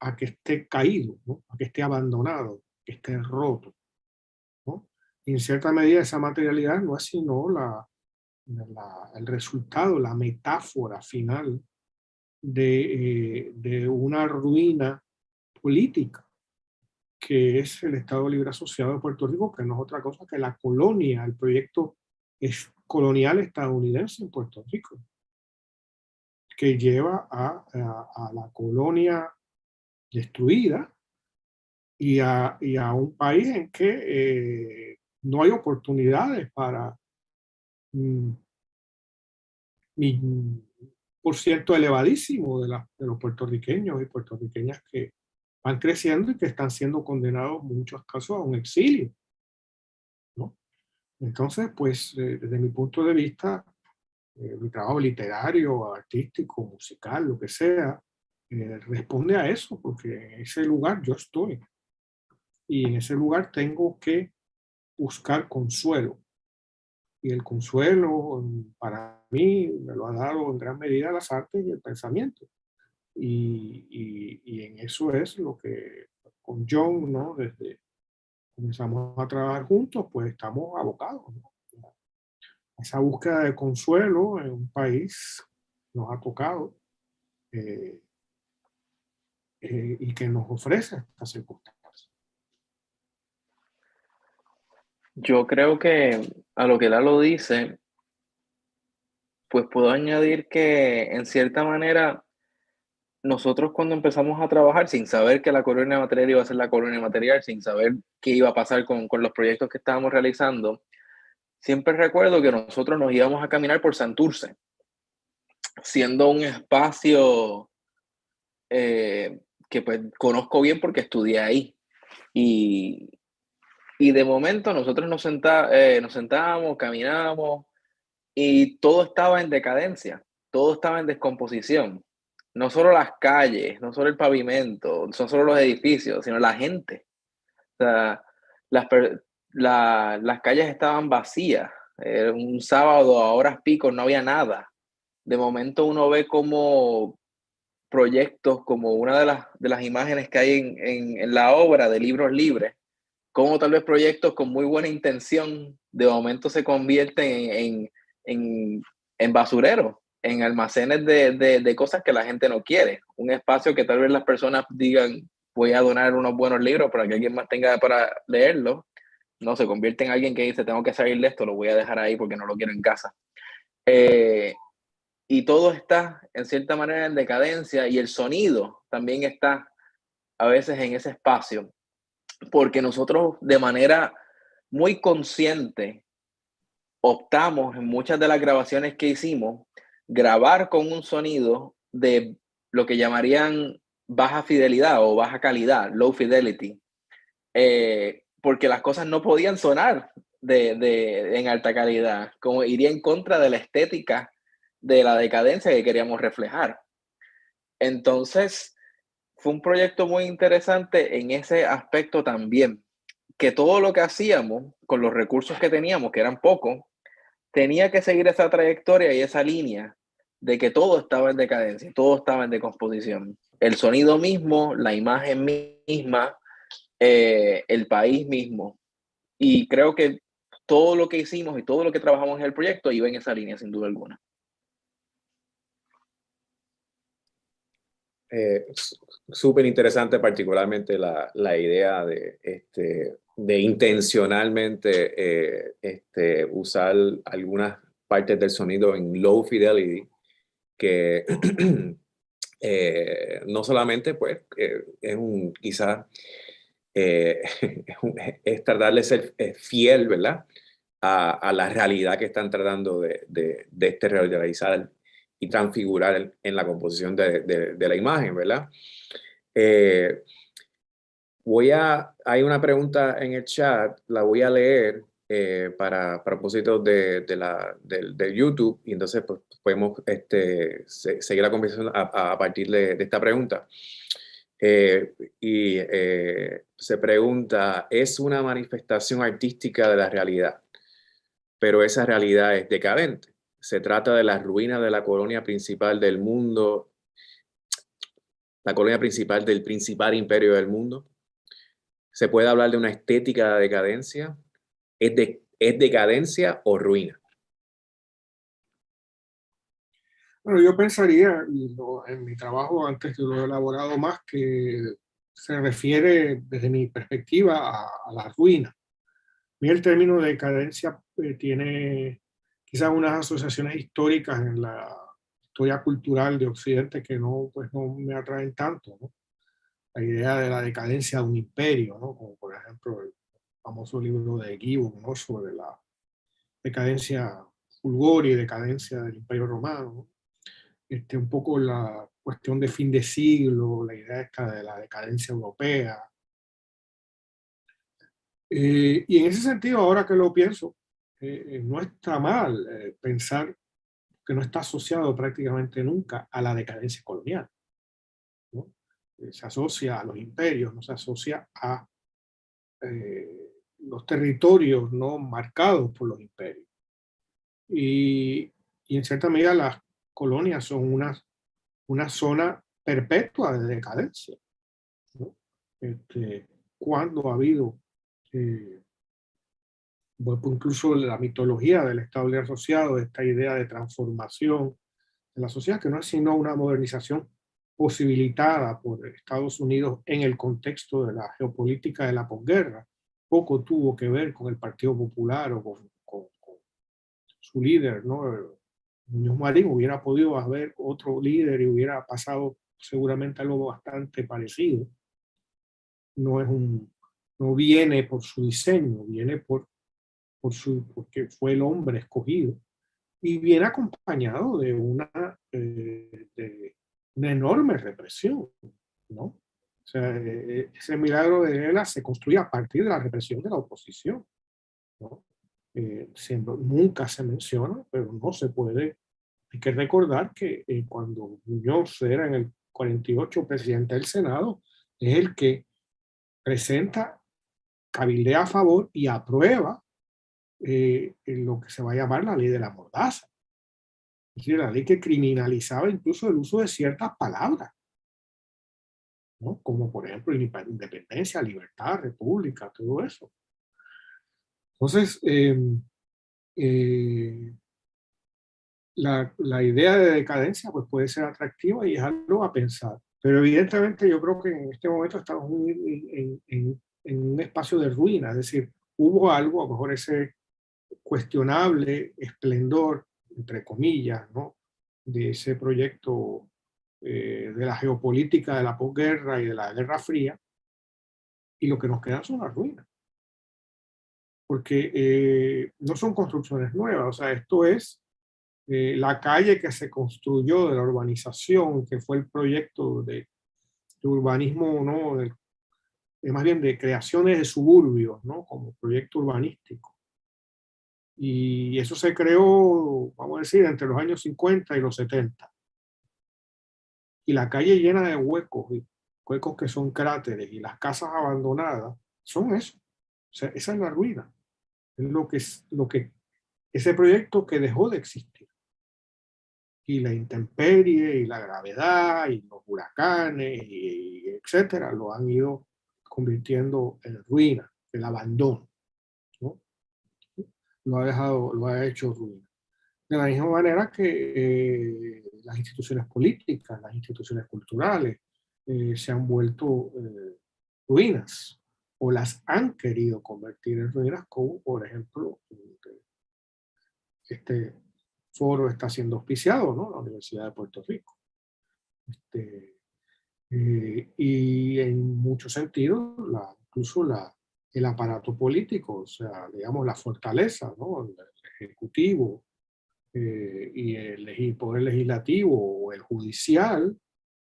a que esté caído, ¿no? A que esté abandonado, que esté roto, ¿no? Y en cierta medida esa materialidad no es sino el resultado, la metáfora final de una ruina política, que es el Estado Libre Asociado de Puerto Rico, que no es otra cosa que la colonia, el proyecto colonial estadounidense en Puerto Rico, que lleva a la colonia destruida y a un país en que no hay oportunidades para ni por ciento elevadísimo de los puertorriqueños y puertorriqueñas que van creciendo y que están siendo condenados en muchos casos a un exilio, ¿no? Entonces, pues, desde mi punto de vista, mi trabajo literario, artístico, musical, lo que sea, responde a eso, porque en ese lugar yo estoy. Y en ese lugar tengo que buscar consuelo. Y el consuelo, para mí, me lo ha dado en gran medida las artes y el pensamiento. Y en eso es lo que con John, ¿no? Desde comenzamos a trabajar juntos, pues estamos abocados, ¿no? Esa búsqueda de consuelo en un país nos ha tocado eh, y que nos ofrece estas circunstancias. Yo creo que a lo que Lalo dice, pues puedo añadir que en cierta manera nosotros cuando empezamos a trabajar sin saber que la colonia material iba a ser la colonia material, sin saber qué iba a pasar con los proyectos que estábamos realizando, siempre recuerdo que nosotros nos íbamos a caminar por Santurce, siendo un espacio que pues conozco bien porque estudié ahí. Y de momento nosotros nos sentábamos, caminábamos y todo estaba en decadencia, todo estaba en descomposición. No solo las calles, no solo el pavimento, no solo los edificios, sino la gente. O sea, las calles estaban vacías. Era un sábado a horas pico no había nada. De momento uno ve como proyectos, como una de las imágenes que hay en la obra de Libros Libres, como tal vez proyectos con muy buena intención de momento se convierten en basureros, en almacenes de cosas que la gente no quiere. Un espacio que tal vez las personas digan, voy a donar unos buenos libros para que alguien más tenga para leerlo. No, se convierte en alguien que dice, tengo que salir de esto, lo voy a dejar ahí porque no lo quiero en casa. Y todo está en cierta manera en decadencia y el sonido también está a veces en ese espacio, porque nosotros de manera muy consciente optamos en muchas de las grabaciones que hicimos, grabar con un sonido de lo que llamarían baja fidelidad o baja calidad, low fidelity, porque las cosas no podían sonar en alta calidad, como iría en contra de la estética de la decadencia que queríamos reflejar. Entonces, fue un proyecto muy interesante en ese aspecto también, que todo lo que hacíamos con los recursos que teníamos, que eran pocos, tenía que seguir esa trayectoria y esa línea de que todo estaba en decadencia, todo estaba en decomposición. El sonido mismo, la imagen misma, el país mismo. Y creo que todo lo que hicimos y todo lo que trabajamos en el proyecto iba en esa línea, sin duda alguna. Súper interesante, particularmente la idea de intencionalmente usar algunas partes del sonido en low fidelity, que no solamente pues es un quizás es tratar de ser fiel, ¿verdad? A la realidad que están tratando de realizar y transfigurar en la composición de la imagen, ¿verdad? Hay una pregunta en el chat, la voy a leer para propósitos de YouTube, y entonces pues, podemos seguir la conversación a partir de esta pregunta. Se pregunta, ¿es una manifestación artística de la realidad? Pero esa realidad es decadente. Se trata de las ruinas de la colonia principal del mundo, la colonia principal del principal imperio del mundo. ¿Se puede hablar de una estética de decadencia? ¿Es decadencia o ruina? Bueno, yo pensaría, en mi trabajo antes lo he elaborado más, que se refiere desde mi perspectiva a la ruina. Y el término de decadencia tiene quizás unas asociaciones históricas en la historia cultural de Occidente que no, pues no me atraen tanto, ¿no? La idea de la decadencia de un imperio, ¿no? Como por ejemplo el famoso libro de Gibbon, ¿no? Sobre la decadencia fulgor y decadencia del Imperio Romano, ¿no? Un poco la cuestión de fin de siglo, la idea esta de la decadencia europea. Y en ese sentido, ahora que lo pienso, no está mal pensar que no está asociado prácticamente nunca a la decadencia colonial, ¿no? Se asocia a los imperios, no se asocia a los territorios no marcados por los imperios. Y en cierta medida las colonias son una zona perpetua de decadencia, ¿no? Cuando ha habido, incluso la mitología del Estado Libre Asociado, esta idea de transformación de la sociedad, que no es sino una modernización posibilitada por Estados Unidos en el contexto de la geopolítica de la posguerra, poco tuvo que ver con el Partido Popular o con su líder, ¿no? Muñoz Marín. Hubiera podido haber otro líder y hubiera pasado seguramente algo bastante parecido. No viene por su diseño, viene porque fue el hombre escogido, y viene acompañado de una enorme represión, ¿no? O sea, ese milagro de Lela se construye a partir de la represión de la oposición, ¿no? Nunca se menciona, pero no se puede. Hay que recordar que cuando Muñoz era en el 48 presidente del Senado, es el que presenta, cabildea a favor y aprueba lo que se va a llamar la ley de la mordaza. Es decir, la ley que criminalizaba incluso el uso de ciertas palabras, ¿no? Como por ejemplo independencia, libertad, república, todo eso. Entonces, la idea de decadencia pues puede ser atractiva y es algo a pensar. Pero evidentemente yo creo que en este momento estamos en un espacio de ruina, es decir, hubo algo, a lo mejor ese cuestionable esplendor, entre comillas, ¿no? De ese proyecto de la geopolítica de la posguerra y de la Guerra Fría, y lo que nos queda son las ruinas. Porque no son construcciones nuevas, o sea, esto es la calle que se construyó de la urbanización, que fue el proyecto de urbanismo, ¿no? Más bien de creaciones de suburbios, ¿no? Como proyecto urbanístico. Y eso se creó, vamos a decir, entre los años 50 y los 70. Y la calle llena de huecos, huecos que son cráteres, y las casas abandonadas, son eso. O sea, esa es la ruina. Es ese proyecto que dejó de existir. Y la intemperie, y la gravedad, y los huracanes, y etcétera, lo han ido convirtiendo en ruina, el abandono, ¿no? Lo ha hecho ruina. De la misma manera que las instituciones políticas, las instituciones culturales se han vuelto ruinas. o las han querido convertir en ruinas, como por ejemplo este foro está siendo auspiciado, ¿no? La Universidad de Puerto Rico. Y en muchos sentidos, incluso el aparato político, o sea, digamos, la fortaleza, ¿no? El ejecutivo y el poder legislativo o el judicial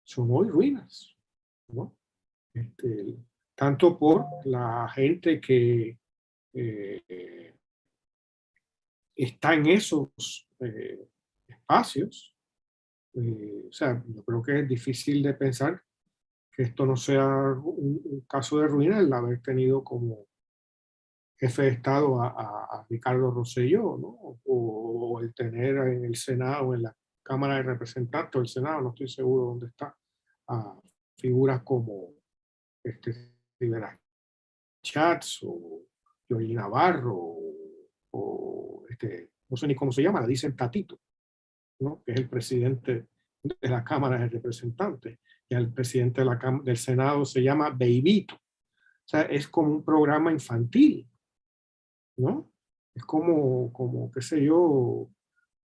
son hoy ruinas, ¿no? Tanto por la gente que está en esos espacios. O sea, yo creo que es difícil de pensar que esto no sea un caso de ruina el haber tenido como jefe de Estado a Ricardo Rosselló, ¿no? O el tener en el Senado, en la Cámara de Representantes o el Senado, no estoy seguro dónde está, a figuras como Rivera Schatz o Yoyi Navarro o no sé ni cómo se llama, le dicen Tatito, ¿no? Que es el presidente de la Cámara de Representantes, y el presidente del Senado se llama Beibito. O sea, es como un programa infantil, ¿no? Es como qué sé yo,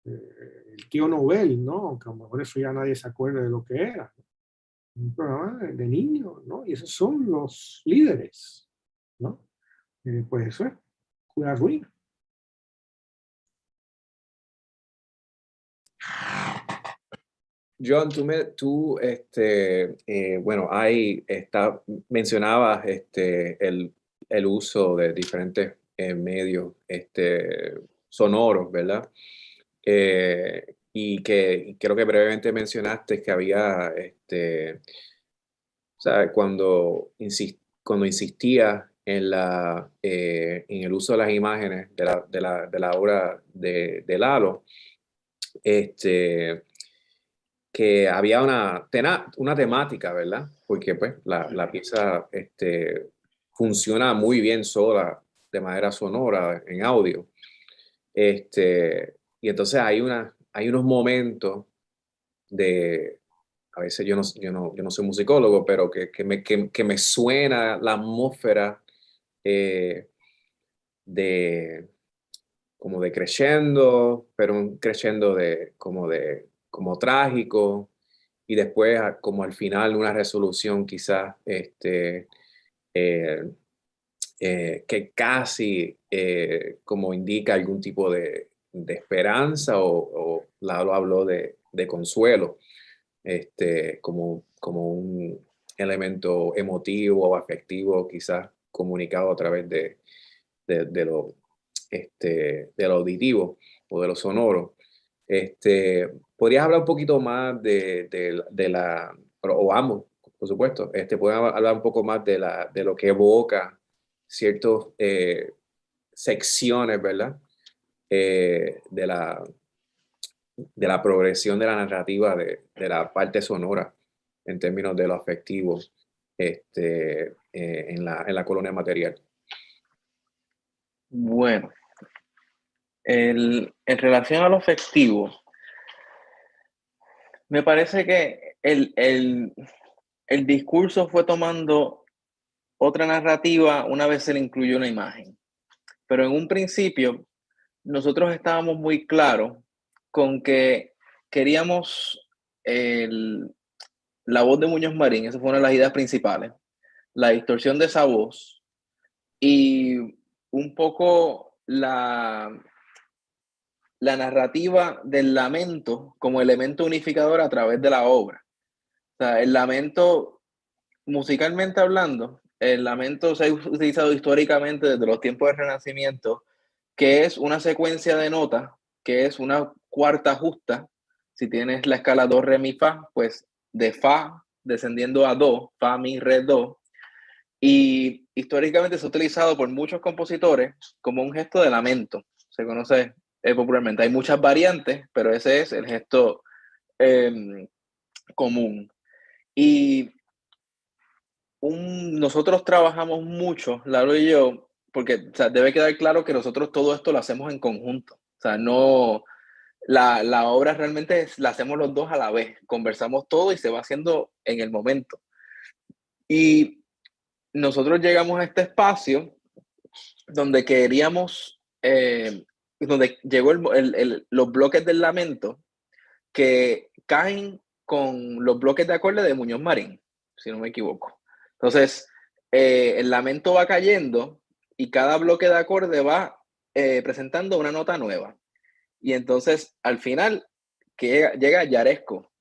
el tío Nobel, ¿no? Aunque a lo mejor eso ya nadie se acuerda de lo que era. Un programa de niños, ¿no? Y esos son los líderes, ¿no? Pues eso es una ruina. John, bueno, mencionabas el uso de diferentes medios sonoros, ¿verdad? Y creo que brevemente mencionaste que había, o sea, cuando insistía en el uso de las imágenes de la obra de Lalo, que había una temática, ¿verdad? Porque pues la pieza funciona muy bien sola de manera sonora en audio. Y entonces hay unos momentos a veces yo no soy musicólogo, pero que me suena la atmósfera de como de crescendo, pero un crescendo como trágico, y después como al final una resolución quizás eh, que casi como indica algún tipo de esperanza o Lalo habló de consuelo, como un elemento emotivo o afectivo quizás comunicado a través de lo auditivo o de lo sonoro. ¿Podrías hablar un poquito más o ambos, por supuesto, pueden hablar un poco más de lo que evoca ciertas secciones, ¿verdad? De la progresión de la narrativa de la parte sonora en términos de lo afectivo en la colonia material. Bueno, en relación a lo afectivo, me parece que el discurso fue tomando otra narrativa una vez se le incluyó una imagen. Pero en un principio, nosotros estábamos muy claros con que queríamos la voz de Muñoz Marín, esa fue una de las ideas principales, la distorsión de esa voz y un poco la narrativa del lamento como elemento unificador a través de la obra. O sea, el lamento, musicalmente hablando, el lamento se ha utilizado históricamente desde los tiempos del Renacimiento, que es una secuencia de notas, que es una cuarta justa. Si tienes la escala do, re, mi, fa, pues de fa descendiendo a do, fa, mi, re, do. Y históricamente se ha utilizado por muchos compositores como un gesto de lamento. Se conoce popularmente. Hay muchas variantes, pero ese es el gesto común. Y nosotros trabajamos mucho, Lalo y yo, porque o sea, debe quedar claro que nosotros todo esto lo hacemos en conjunto. O sea, no, la obra realmente la hacemos los dos a la vez. Conversamos todo y se va haciendo en el momento. Y nosotros llegamos a este espacio donde queríamos, donde llegó los bloques del lamento que caen con los bloques de acorde de Muñoz Marín, si no me equivoco. Entonces, el lamento va cayendo y cada bloque de acorde va presentando una nota nueva. Y entonces, al final, que llega Yaresco,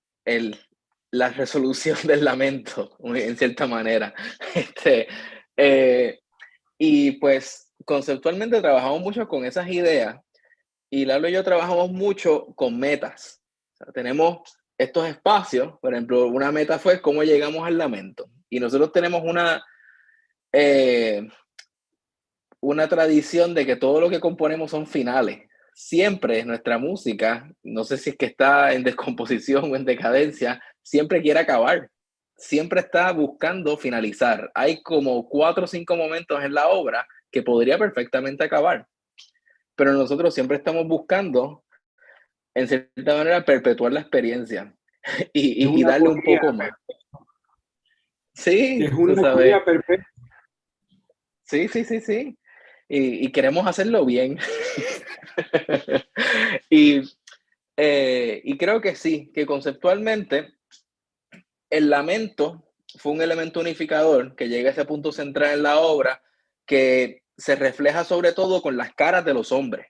la resolución del lamento, en cierta manera. Y pues, conceptualmente trabajamos mucho con esas ideas y Lalo y yo trabajamos mucho con metas. O sea, tenemos estos espacios, por ejemplo, una meta fue cómo llegamos al lamento. Y nosotros tenemos una tradición de que todo lo que componemos son finales. Siempre nuestra música, no sé si es que está en descomposición o en decadencia, siempre quiere acabar. Siempre está buscando finalizar. Hay como 4 o 5 momentos en la obra que podría perfectamente acabar. Pero nosotros siempre estamos buscando, en cierta manera, perpetuar la experiencia y darle un poco más. Sí, Es una tú sabes. agonía perfecta. Sí. Y queremos hacerlo bien. Y creo que sí, que conceptualmente el lamento fue un elemento unificador que llega a ese punto central en la obra que se refleja sobre todo con las caras de los hombres.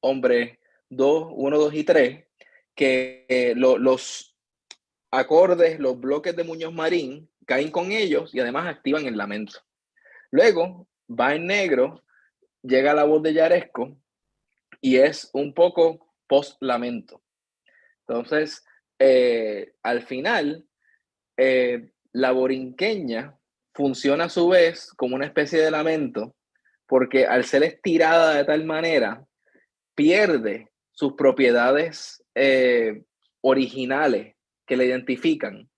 Hombres 2, 1, 2 y 3, que los acordes, los bloques de Muñoz Marín caen con ellos y además activan el lamento. Luego va en negro, llega la voz de Yaresco y es un poco post-lamento. Entonces, al final, la borinqueña funciona a su vez como una especie de lamento porque al ser estirada de tal manera, pierde sus propiedades originales que le identifican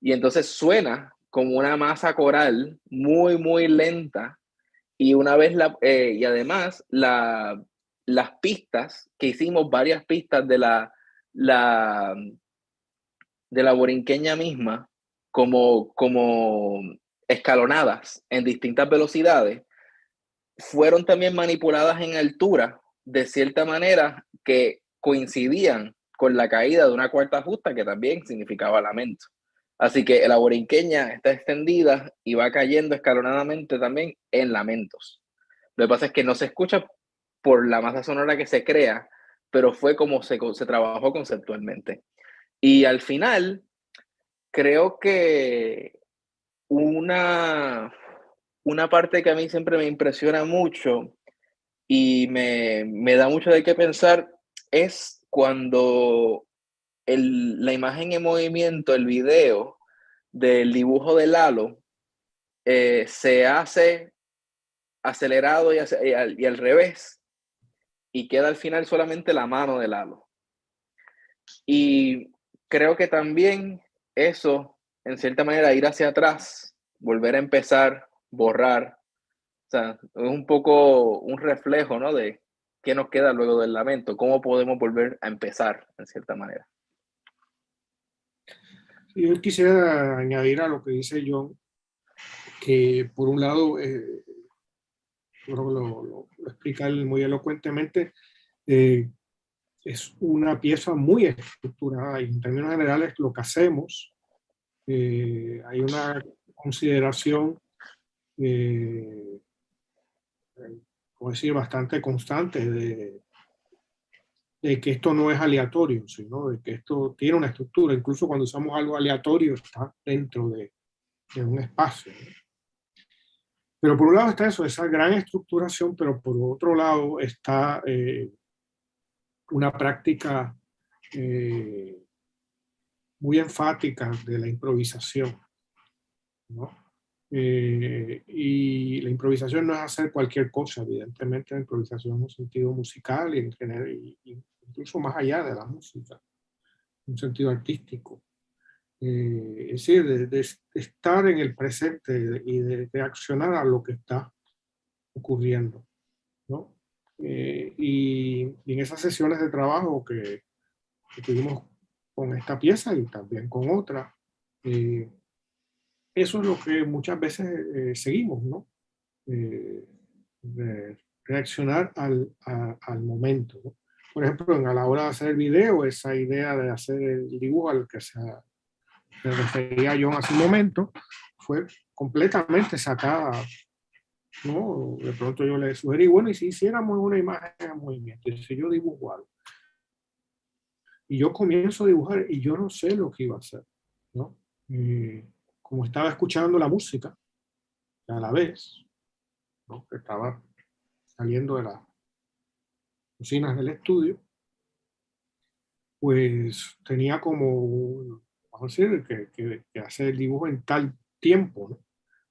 y entonces suena como una masa coral muy, muy lenta y una vez y además las pistas que hicimos, varias pistas de la borinqueña misma, como escalonadas en distintas velocidades, fueron también manipuladas en altura de cierta manera que coincidían con la caída de una cuarta justa que también significaba lamento. Así que la borinqueña está extendida y va cayendo escalonadamente también en lamentos. Lo que pasa es que no se escucha por la masa sonora que se crea, pero fue como se trabajó conceptualmente. Y al final, creo que una parte que a mí siempre me impresiona mucho y me da mucho de qué pensar es cuando la imagen en movimiento, el video del dibujo de Lalo, se hace acelerado y al revés y queda al final solamente la mano de Lalo. Y creo que también eso, en cierta manera, ir hacia atrás, volver a empezar, borrar, o sea, es un poco un reflejo, ¿no? De qué nos queda luego del lamento, cómo podemos volver a empezar, en cierta manera. Yo quisiera añadir a lo que dice John, que por un lado, creo que lo explica él muy elocuentemente, es una pieza muy estructurada y en términos generales lo que hacemos, hay una consideración, como decir, bastante constante de que esto no es aleatorio, sino de que esto tiene una estructura. Incluso cuando usamos algo aleatorio está dentro de un espacio, ¿no? Pero por un lado está eso, esa gran estructuración, pero por otro lado está una práctica muy enfática de la improvisación, ¿no? Y la improvisación no es hacer cualquier cosa, evidentemente la improvisación en un sentido musical y en general, incluso más allá de la música, en un sentido artístico. Es decir, de estar en el presente y de reaccionar a lo que está ocurriendo, ¿no? Y en esas sesiones de trabajo que tuvimos con esta pieza y también con otra, eso es lo que muchas veces seguimos, ¿no? De reaccionar al momento, ¿no? Por ejemplo, a la hora de hacer el video, esa idea de hacer el dibujo al que se refería John hace un momento, fue completamente sacada, ¿no? De pronto yo le sugerí, bueno, y si hiciéramos una imagen en movimiento, y si yo dibujo algo, y yo comienzo a dibujar y yo no sé lo que iba a hacer, ¿no? Como estaba escuchando la música a la vez, ¿no? Que estaba saliendo de las cocinas del estudio, pues tenía como, vamos a decir, que hacer el dibujo en tal tiempo, ¿no?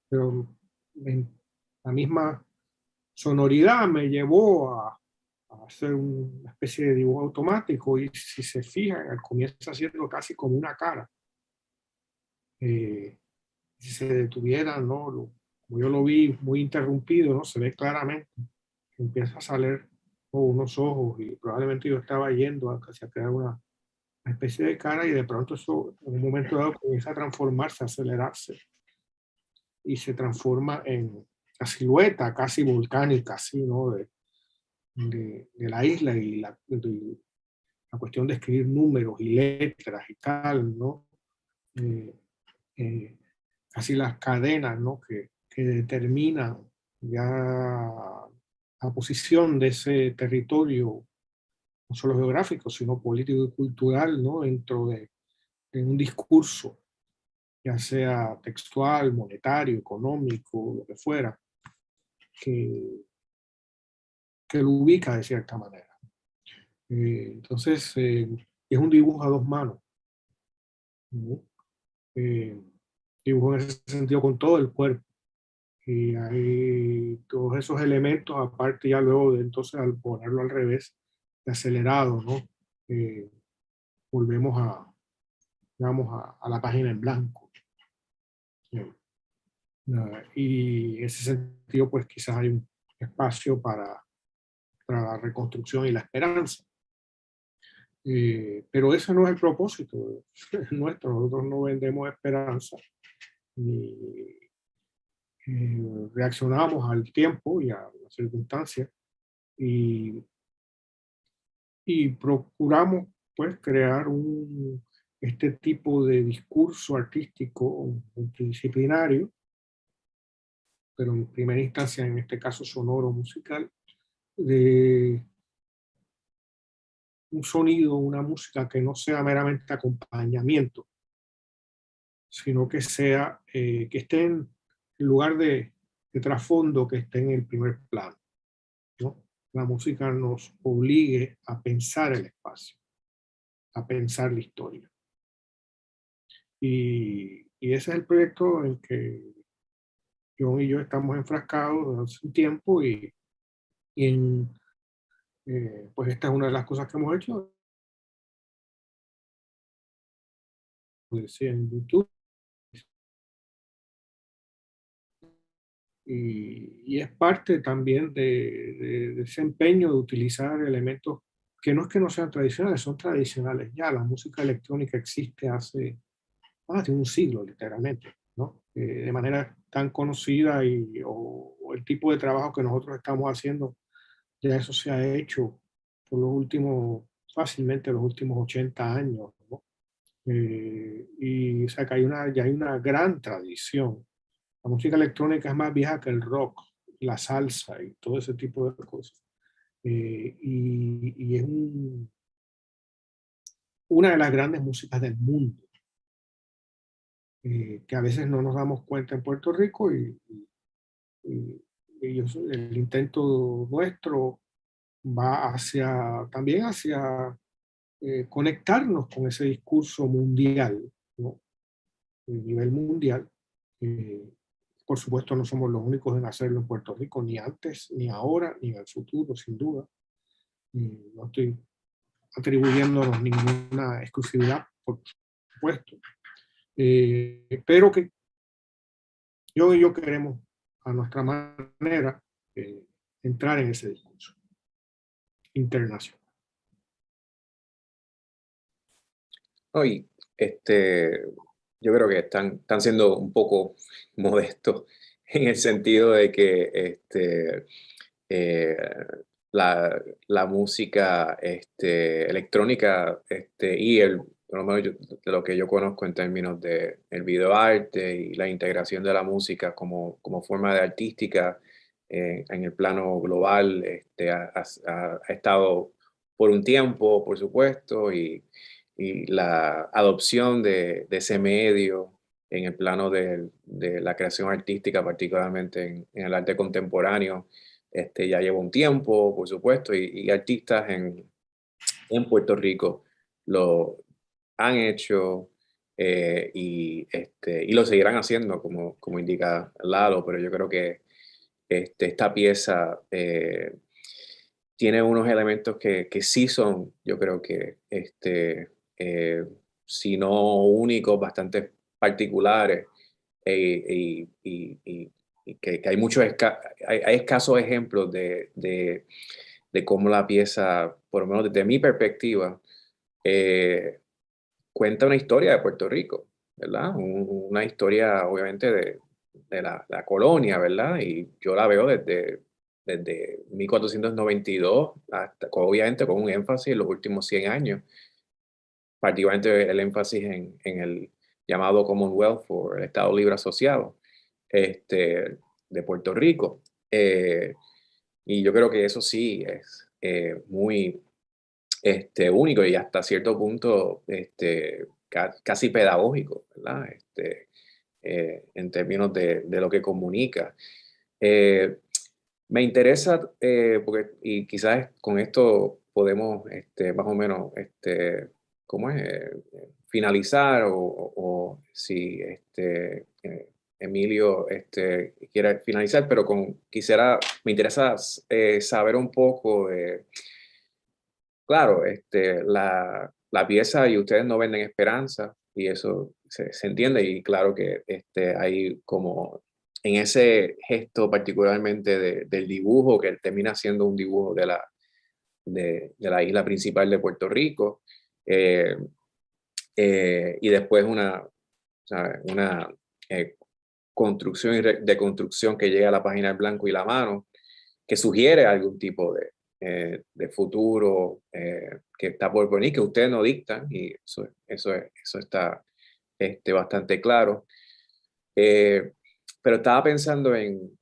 Pero en la misma sonoridad me llevó a hacer una especie de dibujo automático, y si se fijan, comienza haciendo casi como una cara. Si se detuviera, ¿no? Como yo lo vi muy interrumpido, ¿no? Se ve claramente que empieza a salir unos ojos, y probablemente yo estaba yendo a crear una especie de cara, y de pronto eso en un momento dado comienza a transformarse, a acelerarse, y se transforma en la silueta casi volcánica, así, ¿no? De la isla, y la cuestión de escribir números y letras y tal, ¿no? Eh, Casi las cadenas, ¿no? que determinan ya la posición de ese territorio, no solo geográfico, sino político y cultural, ¿no? Dentro de un discurso, ya sea textual, monetario, económico, lo que fuera, que lo ubica de cierta manera. Entonces, es un dibujo a dos manos, ¿no? Dibujo en ese sentido con todo el cuerpo. Y hay todos esos elementos, aparte ya luego de entonces al ponerlo al revés, de acelerado, ¿no? Volvemos digamos, a la página en blanco. Y en ese sentido, pues quizás hay un espacio para la reconstrucción y la esperanza. Pero ese no es el propósito nuestro. Nosotros no vendemos esperanza, ni reaccionamos al tiempo y a las circunstancias, y procuramos, pues, crear este tipo de discurso artístico multidisciplinario, pero en primera instancia, en este caso sonoro musical, de un sonido, una música que no sea meramente acompañamiento, sino que sea, que esté en lugar de trasfondo, que esté en el primer plano, ¿no? La música nos obligue a pensar el espacio, a pensar la historia. Y ese es el proyecto en que John y yo estamos enfrascados desde hace un tiempo, y pues esta es una de las cosas que hemos hecho, pues, en YouTube. Y es parte también de ese empeño de utilizar elementos que no es que no sean tradicionales, son tradicionales ya. La música electrónica existe hace más de un siglo, literalmente, ¿no? De manera tan conocida, o el tipo de trabajo que nosotros estamos haciendo, ya eso se ha hecho por los últimos, fácilmente los últimos 80 años, ¿no? Y o sea que ya hay una gran tradición. La música electrónica es más vieja que el rock, la salsa y todo ese tipo de cosas. Y es una de las grandes músicas del mundo, que a veces no nos damos cuenta en Puerto Rico, y el intento nuestro va también hacia conectarnos con ese discurso mundial, ¿no? A nivel mundial. Por supuesto, no somos los únicos en hacerlo en Puerto Rico, ni antes, ni ahora, ni en el futuro, sin duda. No estoy atribuyéndonos ninguna exclusividad, por supuesto. Pero que yo queremos, a nuestra manera, entrar en ese discurso internacional. Oye, yo creo que están siendo un poco modestos en el sentido de que eh, la música electrónica por lo menos de lo que yo conozco en términos de el videoarte y la integración de la música como forma de artística en el plano global, ha estado por un tiempo, por supuesto, y la adopción de ese medio en el plano de la creación artística, particularmente en el arte contemporáneo, ya lleva un tiempo, por supuesto, y artistas en Puerto Rico lo han hecho y lo seguirán haciendo, como indica Lalo, pero yo creo que esta pieza tiene unos elementos que sí son, yo creo que, si no únicos, bastante particulares, y que hay muchos hay escasos ejemplos de cómo la pieza, por lo menos desde mi perspectiva, cuenta una historia de Puerto Rico, ¿verdad? Una historia, obviamente, de la colonia, ¿verdad? Y yo la veo desde 1492, hasta, obviamente con un énfasis en los últimos 100 años, particularmente el énfasis en el llamado Commonwealth o el Estado Libre Asociado de Puerto Rico. Y yo creo que eso sí es muy único y hasta cierto punto casi pedagógico, ¿verdad? En términos de lo que comunica. Me interesa, y quizás con esto podemos más o menos, ¿cómo es? Finalizar o si Emilio quiere finalizar, pero me interesa saber un poco de, claro, la pieza y ustedes no venden esperanza y eso se entiende y claro que hay como en ese gesto particularmente del dibujo que termina siendo un dibujo de la isla principal de Puerto Rico eh, y después una construcción y deconstrucción que llega a la página del blanco y la mano que sugiere algún tipo de futuro que está por venir, que ustedes no dictan, y eso está bastante claro. Pero estaba pensando en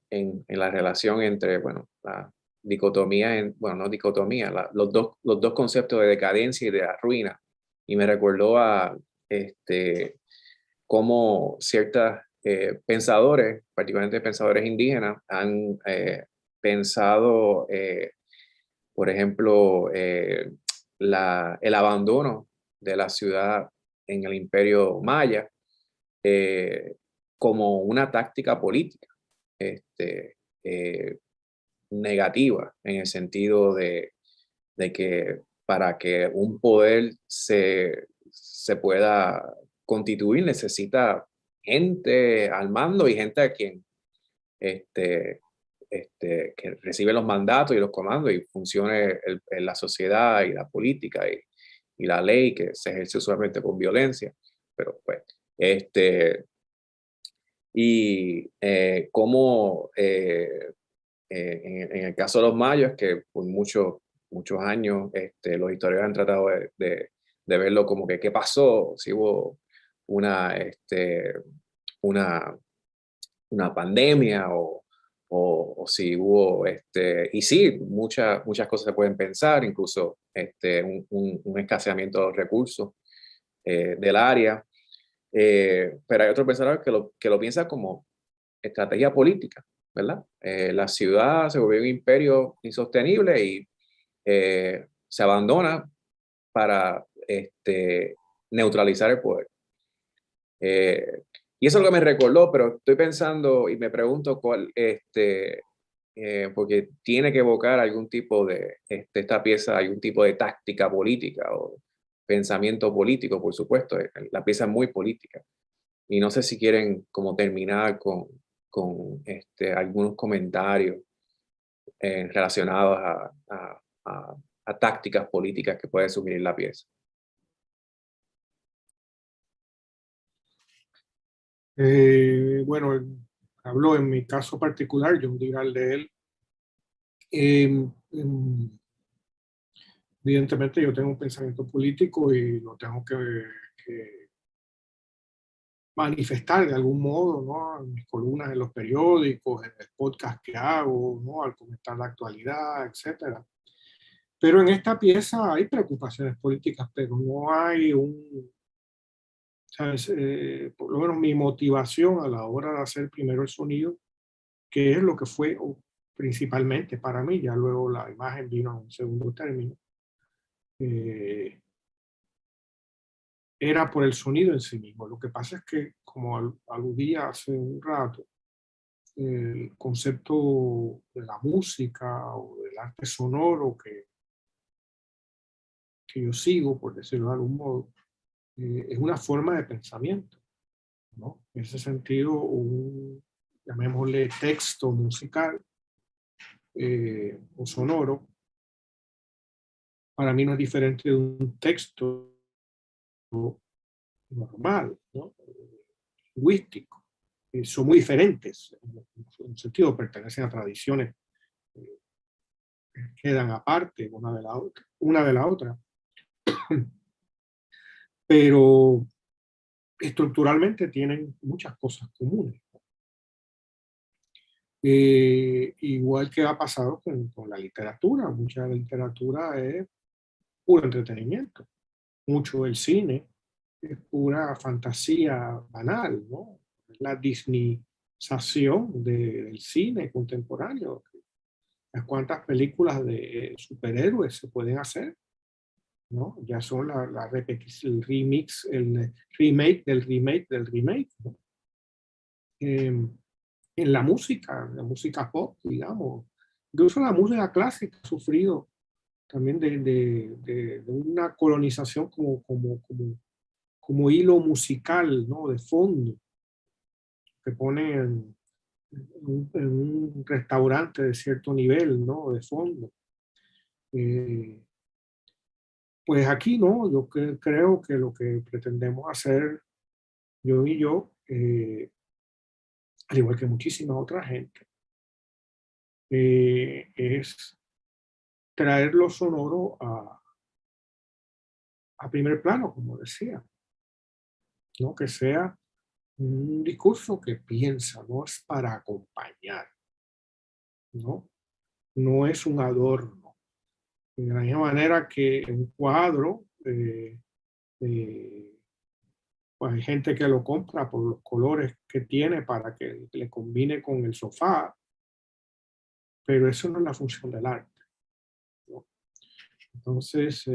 la relación entre, bueno, la dicotomía, bueno, no dicotomía, los dos conceptos de decadencia y de la ruina, y me recordó a cómo ciertos pensadores, particularmente pensadores indígenas, han pensado, por ejemplo, el abandono de la ciudad en el Imperio Maya como una táctica política eh, negativa, en el sentido de que para que un poder se pueda constituir necesita gente al mando y gente a quien que recibe los mandatos y los comandos y funcione la sociedad y la política y la ley que se ejerce usualmente con violencia. Pero pues, y como en el caso de los mayas, que por muchos años los historiadores han tratado de verlo como que qué pasó, si hubo una, una, una pandemia o si hubo, y sí, muchas cosas se pueden pensar, incluso un escaseamiento de los recursos del área, pero hay otros pensadores que lo piensan como estrategia política, ¿verdad? La ciudad se volvió un imperio insostenible y se abandona para neutralizar el poder. Y eso es lo que me recordó, pero estoy pensando y me pregunto porque tiene que evocar algún tipo de, esta pieza, algún tipo de táctica política o pensamiento político, por supuesto. La pieza es muy política. Y no sé si quieren como terminar con algunos comentarios relacionados a tácticas políticas que puede sugerir la pieza. Bueno, hablo en mi caso particular, yo diré el de él. Evidentemente yo tengo un pensamiento político y lo tengo que manifestar de algún modo, ¿no? En mis columnas en los periódicos, en el podcast que hago, ¿no? Al comentar la actualidad, etcétera. Pero en esta pieza hay preocupaciones políticas, pero no hay ¿sabes? Por lo menos mi motivación a la hora de hacer primero el sonido, que es lo que fue principalmente para mí, ya luego la imagen vino a un segundo término, eh, era por el sonido en sí mismo. Lo que pasa es que, como aludía hace un rato, el concepto de la música o del arte sonoro que yo sigo, por decirlo de algún modo, es una forma de pensamiento, ¿no? En ese sentido, llamémosle texto musical o sonoro, para mí no es diferente de un texto normal, ¿no? Lingüístico. Son muy diferentes, en el sentido pertenecen a tradiciones eh, que quedan aparte una de la otra, pero estructuralmente tienen muchas cosas comunes. Igual que ha pasado con la literatura, mucha de la literatura es puro entretenimiento, mucho del cine es pura fantasía banal, ¿no? La disneyización del cine contemporáneo. Las cuantas películas de superhéroes se pueden hacer, ¿no? Ya son la repetición, el remix, el remake del remake del remake, ¿no? En la música pop, digamos. Incluso la música clásica ha sufrido también de una colonización como hilo musical, ¿no? De fondo, que ponen en un restaurante de cierto nivel, ¿no? De fondo. Pues aquí, ¿no? Yo creo que lo que pretendemos hacer, yo y yo, al igual que muchísima otra gente, es traer lo sonoro a primer plano, como decía, ¿no? Que sea un discurso que piensa, no es para acompañar, ¿no? No es un adorno. De la misma manera que un cuadro, pues hay gente que lo compra por los colores que tiene para que le combine con el sofá, pero eso no es la función del arte, ¿no? Entonces,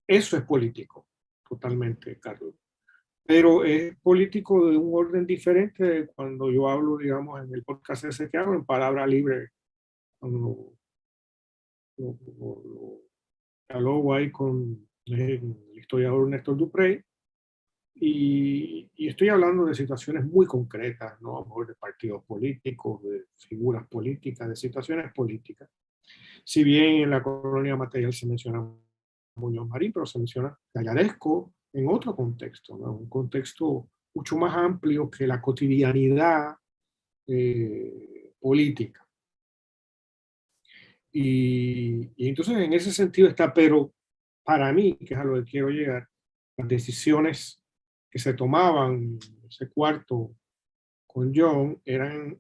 eso es político, totalmente, Carlos. Pero es político de un orden diferente de cuando yo hablo, digamos, en el podcast ese que hago, en Palabra Libre, cuando lo dialogo ahí con el historiador Néstor Duprey, y estoy hablando de situaciones muy concretas, ¿no? A lo mejor de partidos políticos, de figuras políticas, de situaciones políticas. Si bien en la colonia material se menciona Muñoz Marín, pero se menciona Gallaresco en otro contexto, ¿no? Un contexto mucho más amplio que la cotidianidad política. Y entonces en ese sentido está, pero para mí, que es a lo que quiero llegar, las decisiones que se tomaban en ese cuarto con John eran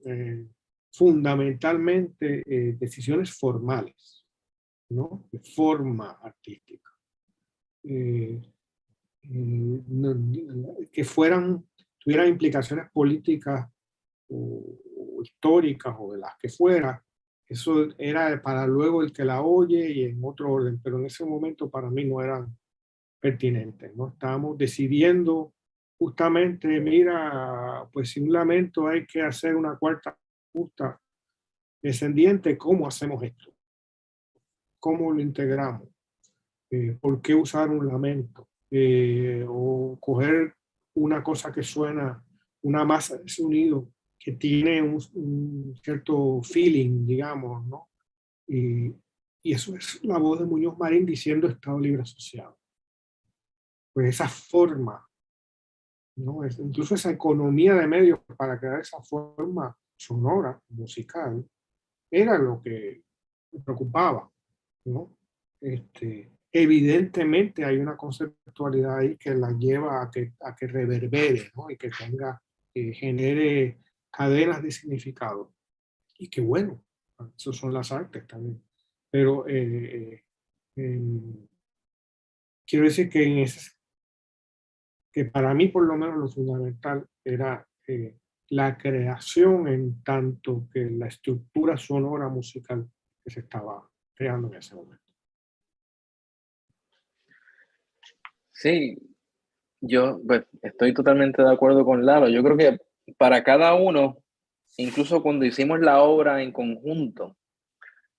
fundamentalmente decisiones formales, ¿no? De forma artística. Que tuvieran implicaciones políticas o históricas o de las que fuera, eso era para luego el que la oye y en otro orden, pero en ese momento para mí no eran pertinentes, ¿no? Estábamos decidiendo justamente, mira, pues si un lamento hay que hacer una cuarta justa descendiente, ¿cómo hacemos esto? ¿Cómo lo integramos? ¿Por qué usar un lamento? O coger una cosa que suena, una masa de sonido que tiene un cierto feeling, digamos, ¿no? Y eso es la voz de Muñoz Marín diciendo Estado Libre Asociado. Pues esa forma ¿no? Incluso esa economía de medios para crear esa forma sonora, musical, era lo que me preocupaba, ¿no? Evidentemente hay una conceptualidad ahí que la lleva a que reverbere, ¿no? Y que tenga, que genere cadenas de significado. Y que bueno, eso son las artes también. Pero quiero decir que, que para mí por lo menos lo fundamental era la creación en tanto que la estructura sonora musical que se estaba creando en ese momento. Sí, yo pues, estoy totalmente de acuerdo con Lalo. Yo creo que para cada uno, incluso cuando hicimos la obra en conjunto,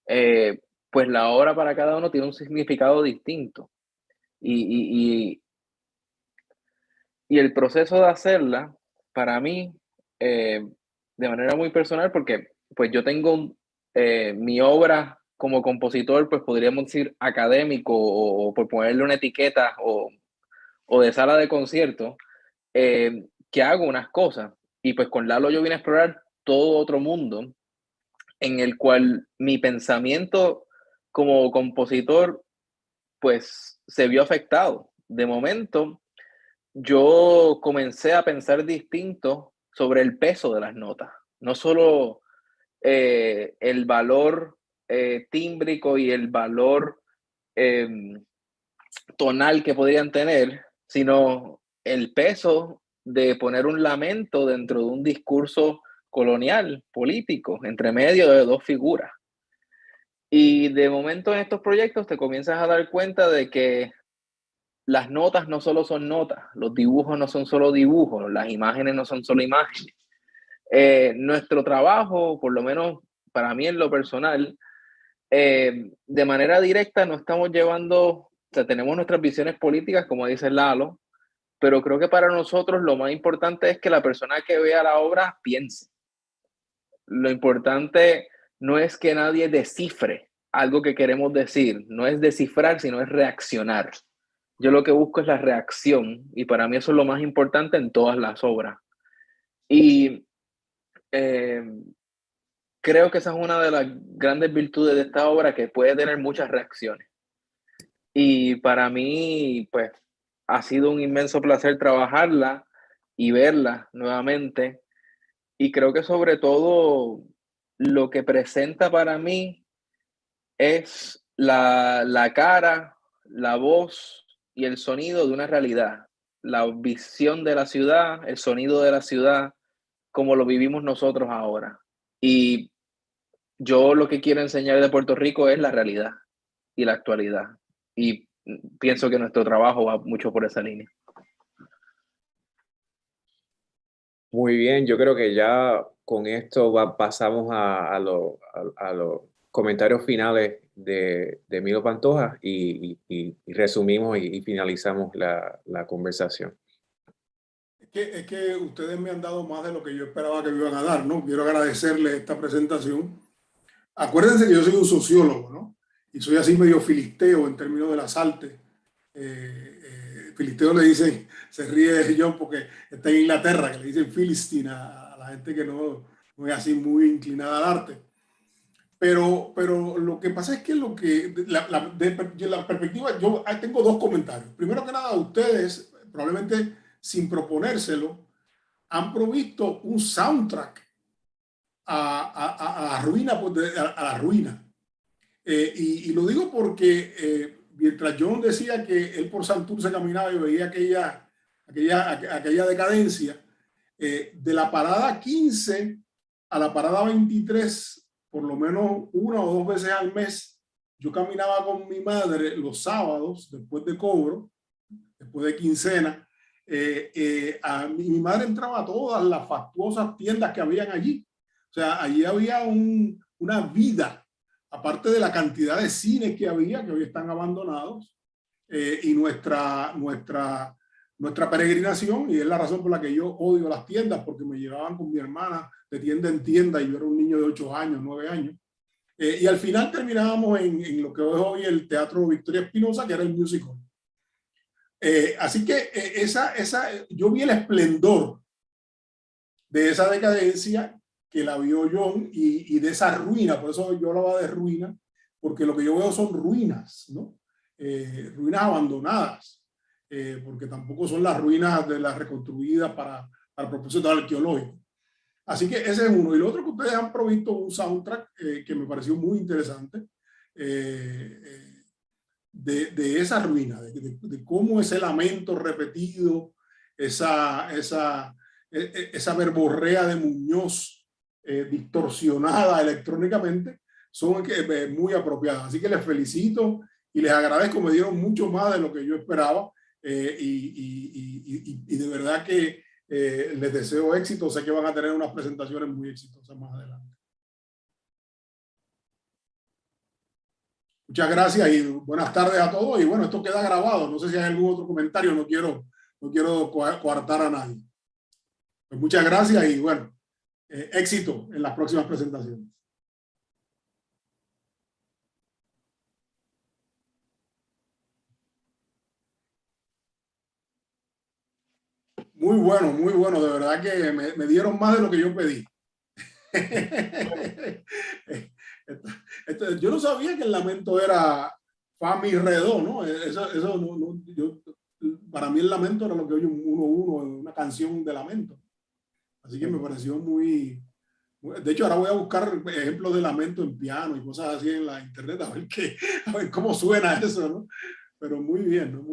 pues la obra para cada uno tiene un significado distinto. Y el proceso de hacerla, para mí, de manera muy personal, porque pues yo tengo mi obra como compositor, pues podríamos decir académico o por ponerle una etiqueta o de sala de concierto, que hago unas cosas. Y pues con Lalo yo vine a explorar todo otro mundo en el cual mi pensamiento como compositor pues se vio afectado. De momento, yo comencé a pensar distinto sobre el peso de las notas. No solo el valor tímbrico y el valor tonal que podrían tener, sino el peso de poner un lamento dentro de un discurso colonial, político, entre medio de dos figuras. Y de momento en estos proyectos te comienzas a dar cuenta de que las notas no solo son notas, los dibujos no son solo dibujos, las imágenes no son solo imágenes. Nuestro trabajo, por lo menos para mí en lo personal, de manera directa no estamos llevando, o sea, tenemos nuestras visiones políticas, como dice Lalo, pero creo que para nosotros lo más importante es que la persona que vea la obra piense. Lo importante no es que nadie descifre algo que queremos decir, no es descifrar, sino es reaccionar. Yo lo que busco es la reacción y para mí eso es lo más importante en todas las obras. Y creo que esa es una de las grandes virtudes de esta obra, que puede tener muchas reacciones. Y para mí, pues, ha sido un inmenso placer trabajarla y verla nuevamente. Y creo que sobre todo lo que presenta para mí es la cara, la voz y el sonido de una realidad. La visión de la ciudad, el sonido de la ciudad, como lo vivimos nosotros ahora. Y yo lo que quiero enseñar de Puerto Rico es la realidad y la actualidad. Y pienso que nuestro trabajo va mucho por esa línea. Muy bien, yo creo que ya con esto pasamos a los comentarios finales de Milo Pantoja y resumimos y finalizamos la conversación. Es que ustedes me han dado más de lo que yo esperaba que me iban a dar, ¿no? Quiero agradecerles esta presentación. Acuérdense que yo soy un sociólogo, ¿no? Y soy así medio filisteo en términos de las artes. Filisteo le dicen, se ríe de John porque está en Inglaterra, que le dicen Filistina a la gente que no es así muy inclinada al arte. Pero lo que pasa es que de la perspectiva, yo tengo dos comentarios. Primero que nada, ustedes, probablemente sin proponérselo, han provisto un soundtrack a la ruina, a la ruina. Y lo digo porque mientras John decía que él por Santurce caminaba y veía aquella decadencia, de la parada 15 a la parada 23, por lo menos una o dos veces al mes, yo caminaba con mi madre los sábados después de cobro, después de quincena. Mi madre entraba a todas las fastuosas tiendas que habían allí. O sea, allí había una vida, aparte de la cantidad de cines que había, que hoy están abandonados, y nuestra peregrinación, y es la razón por la que yo odio las tiendas, porque me llevaban con mi hermana de tienda en tienda y yo era un niño de 8 años, 9 años. Y al final terminábamos en lo que es hoy el Teatro Victoria Espinosa, que era el musical. Así que yo vi el esplendor de esa decadencia que la vio John y de esa ruina. Por eso yo hablaba de ruina, porque lo que yo veo son ruinas, ¿no? Ruinas abandonadas, porque tampoco son las ruinas de las reconstruidas para propósito arqueológico. Así que ese es uno. Y lo otro que ustedes han provisto un soundtrack que me pareció muy interesante, de esa ruina, de cómo ese lamento repetido, esa verborrea de Muñoz distorsionada electrónicamente, son muy apropiadas. Así que les felicito y les agradezco, me dieron mucho más de lo que yo esperaba, y de verdad que les deseo éxito. Sé que van a tener unas presentaciones muy exitosas más adelante. Muchas gracias y buenas tardes a todos. Y bueno, esto queda grabado. No sé si hay algún otro comentario. No quiero coartar a nadie. Pues muchas gracias y bueno, éxito en las próximas presentaciones. Muy bueno. De verdad que me dieron más de lo que yo pedí. Yo no sabía que el lamento era fa, mi, re, do, ¿no? Eso para mí el lamento era lo que oye una canción de lamento. Así que me pareció muy... De hecho, ahora voy a buscar ejemplos de lamento en piano y cosas así en la internet a ver cómo suena eso, ¿no? Pero muy bien, ¿no?